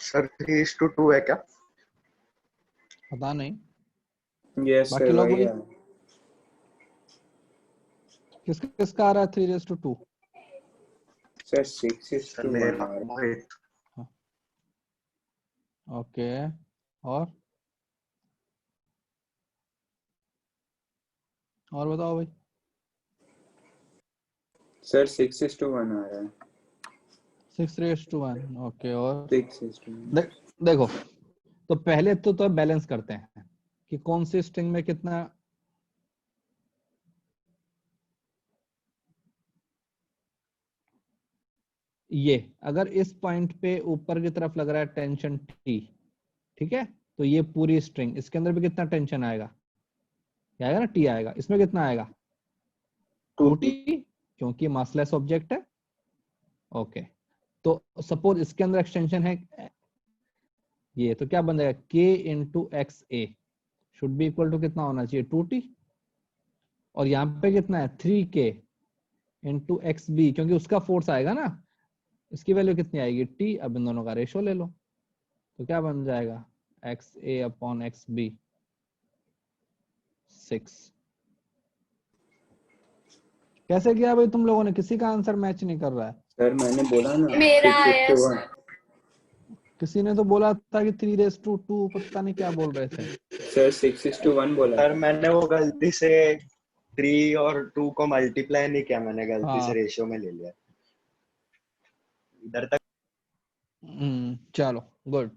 सर 3:2 है क्या? पता नहीं, यस बाकी सर लोग वही वही है। किसका आ रहा है 3:2? सर सर 6:1 मेरा आ रहा है। मोहित। ओके, और बताओ भाई। सर 6:1 आ रहा है। 6:1, ओके। और 6:1। देखो, तो पहले तो बैलेंस करते हैं कि कौन सी स्ट्रिंग में कितना। ये अगर इस पॉइंट पे ऊपर की तरफ लग रहा है टेंशन T, ठीक है, तो ये पूरी स्ट्रिंग इसके अंदर भी कितना टेंशन आएगा? क्या आएगा ना, T आएगा। इसमें कितना आएगा? 2T, क्योंकि मासलेस ऑब्जेक्ट है। ओके, तो सपोज इसके अंदर एक्सटेंशन है ये, तो क्या बन जाएगा? K into x a should be equal to कितना होना चाहिए? 2T। और यहाँ पे कितना है? 3K इंटू एक्स बी, क्योंकि उसका फोर्स आएगा ना, इसकी वैल्यू कितनी आएगी? T। अब इन दोनों का रेशो ले लो, तो क्या बन जाएगा? एक्स ए अपॉन एक्स बी 6। कैसे किया भाई तुम लोगों ने? किसी का आंसर मैच नहीं कर रहा है। सर मैंने बोला ना मेरा आया 6:1। किसी ने तो बोला था कि 3:2, पता नहीं क्या बोल रहे थे। सर 6:1 बोला सर था। मैंने वो गलती से 3 और 2 को मल्टीप्लाई नहीं किया, मैंने गलती से हाँ, रेशियो में ले लिया इधर तक। चलो गुड।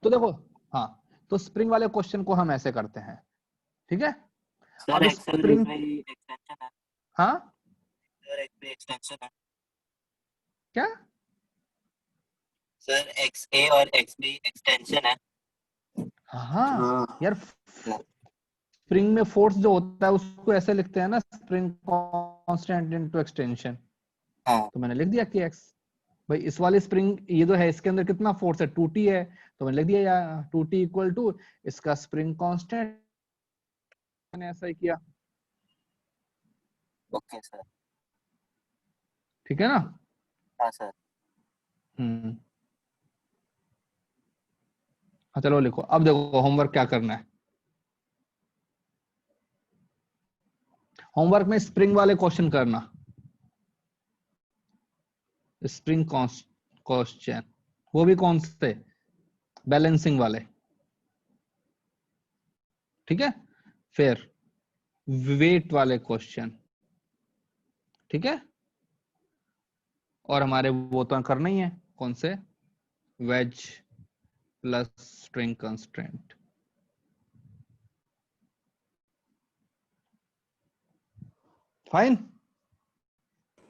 तो देखो, हाँ, तो स्प्रिंग वाले क्वेश्चन को हम ऐसे करते हैं, ठीक है। सर अब एक्सेल स्प्रिंग, एक्सटेंशन है। हाँ सर एक्सटेंशन है। क्या? सर XA और XB एक्सटेंशन है। हाँ हाँ यार, स्प्रिंग में फोर्स जो होता है उसको ऐसे लिखते हैं ना, स्प्रिंग कांस्टेंट इनटू एक्सटेंशन। हाँ तो मैंने लिख दिया कि एक्स। भाई इस वाली स्प्रिंग ये जो है इसके अंदर कितना फोर्स है? 2T है, तो मैंने लिख दिया यार 2T इक्वल टू इसका स्प्रिंग कांस्टेंट। मैंने ऐसा ही किया, ओके सर। ठीक है ना। हाँ सर। हाँ चलो लिखो। अब देखो होमवर्क क्या करना है। होमवर्क में स्प्रिंग वाले क्वेश्चन करना, स्प्रिंग क्वेश्चन, वो भी कौन से? बैलेंसिंग वाले, ठीक है। फिर वेट वाले क्वेश्चन, ठीक है। और हमारे वो तो करना ही है, कौन से? Wedge plus string constraint. Fine,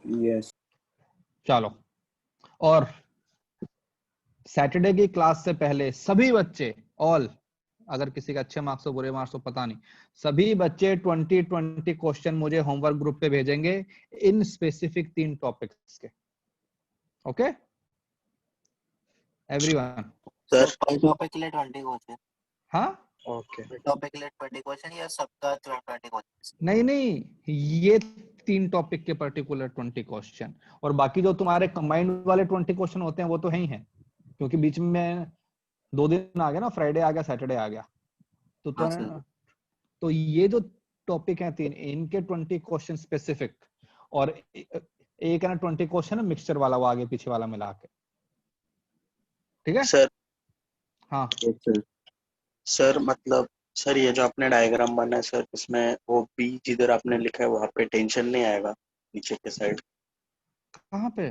yes. चलो। और सैटरडे की क्लास से पहले सभी बच्चे, ऑल, अगर किसी का अच्छे मार्क्स हो बुरे मार्क्स हो पता नहीं, सभी बच्चे 20 क्वेश्चन मुझे होमवर्क ग्रुप पे भेजेंगे इन स्पेसिफिक 3 टॉपिक्स के। Okay everyone. सर पर टॉपिक के लिए 20 क्वेश्चन। हाँ ओके टॉपिक के लिए 20 क्वेश्चन या सबका 20 क्वेश्चन? नहीं, ये 3 टॉपिक के पर्टिकुलर 20 क्वेश्चन, और बाकी जो तुम्हारे कंबाइंड वाले 20 क्वेश्चन होते हैं वो तो है ही है, क्योंकि बीच में 2 दिन आ गया ना, फ्राइडे आ गया, सैटरडे आ गया, हाँ सर। तो ये जो टॉपिक हैं 3, इनके 20 क्वेश्चन स्पेसिफिक, और एक है ना 20 क्वेश्चन है मिक्सचर वाला, वो आगे पीछे वाला मिला के, ठीक है। सर हाँ सर मतलब सर ये जो आपने डायग्राम बना है सर, इसमें वो बी जिधर आपने लिखा है वहां पे टेंशन नहीं आएगा नीचे के साइड? कहाँ पे?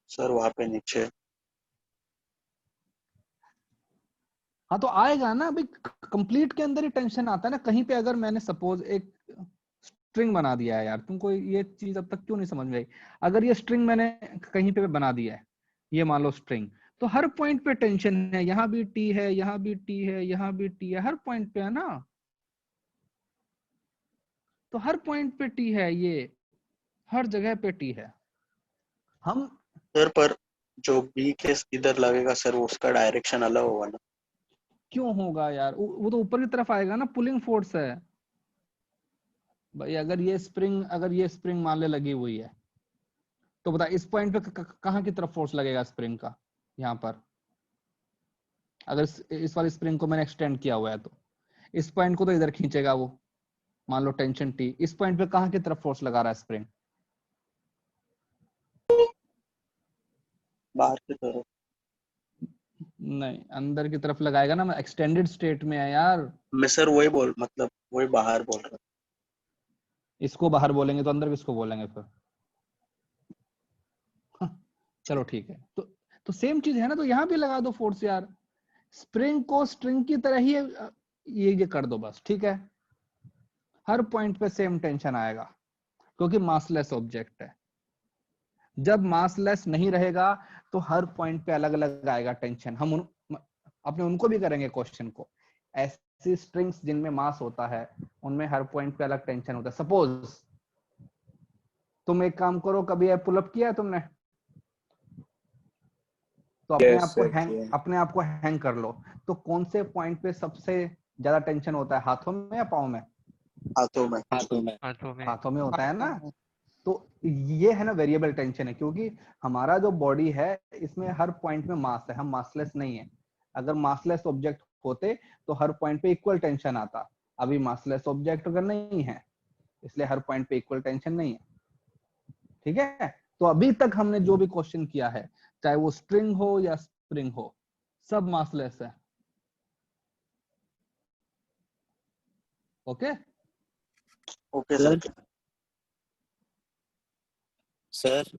सर वहां पे नीचे। हाँ तो आएगा ना भाई, कंप्लीट के अंदर ही टेंशन आता है ना। कहीं पे अगर मैंने सपोज एक स्ट्रिंग बना दिया है, यार तुमको ये चीज अब तक क्यों नहीं समझ में आई? अगर ये स्ट्रिंग मैंने कहीं पे बना दिया है, ये मान लो स्ट्रिंग, तो हर पॉइंट पे टेंशन है, यहाँ भी टी है, यहाँ भी टी है, यहाँ भी टी है, हर पॉइंट पे है ना। तो हर पॉइंट पे टी है, ये हर जगह पे टी है। हम सर पर जो बी के इधर लगेगा सर, वो उसका डायरेक्शन अलग होगा ना? क्यों होगा यार? वो तो ऊपर की तरफ आएगा ना, पुलिंग फोर्स है। भाई अगर ये स्प्रिंग मान ले लगी हुई है, तो बता इस पॉइंट पे कहाँ की तरफ फोर्स लगेगा स्प्रिंग का? यहाँ पर अगर इस वाली स्प्रिंग को मैंने एक्सटेंड किया हुआ है तो इस पॉइंट को तो इधर खींचेगा वो, मान लो टेंशन टी। इस पॉइंट पे कहाँ की तरफ फोर्स लगा रहा है स्प्रिंग? बाहर की तरफ। नहीं, अंदर की तरफ लगाएगा ना, एक्सटेंडेड स्टेट में है यार। मैं सर वही बाहर बोल रहा हूँ। इसको बाहर बोलेंगे तो अंदर किसको बोलेंगे फिर? चलो ठीक है, तो सेम चीज है ना, तो यहाँ भी लगा दो फोर्स यार। स्प्रिंग को स्ट्रिंग की तरह ही ये कर दो बस, ठीक है। हर पॉइंट पे सेम टेंशन आएगा क्योंकि मासलेस ऑब्जेक्ट है। जब मासलेस नहीं रहेगा तो हर पॉइंट पे अलग अलग आएगा टेंशन। हम अपने उनको भी करेंगे क्वेश्चन को। ऐसी स्ट्रिंग्स जिनमें मास होता है उनमें हर पॉइंट पे अलग टेंशन होता है। सपोज तुम एक काम करो, कभी पुल अप किया है तुमने? तो अपने आप को हैंग कर लो, तो कौन से पॉइंट पे सबसे ज्यादा टेंशन होता है, हाथों में या पाँव में? हाथों में होता है ना। तो ये है ना वेरिएबल टेंशन है, क्योंकि हमारा जो बॉडी है इसमें हर पॉइंट में मास है, हम मासलेस नहीं है। अगर मासलेस ऑब्जेक्ट होते तो हर पॉइंट पे इक्वल टेंशन आता। अभी मासलेस ऑब्जेक्ट अगर नहीं है इसलिए हर पॉइंट पे इक्वल टेंशन नहीं है, ठीक है। तो अभी तक हमने जो भी क्वेश्चन किया है, चाहे वो स्ट्रिंग हो या स्प्रिंग हो, सब मासलेस है। Okay okay sir. सर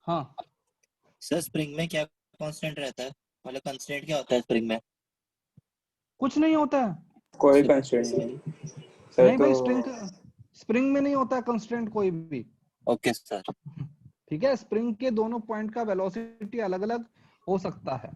हाँ सर स्प्रिंग में क्या कांस्टेंट रहता है, मतलब कांस्टेंट क्या होता है स्प्रिंग में? कुछ नहीं होता है। कोई कंस्ट्रेंट नहीं सर। नहीं भाई, स्प्रिंग में नहीं होता है कंस्ट्रेंट कोई भी। Okay sir. ठीक है, स्प्रिंग के दोनों पॉइंट का वेलोसिटी अलग अलग हो सकता है,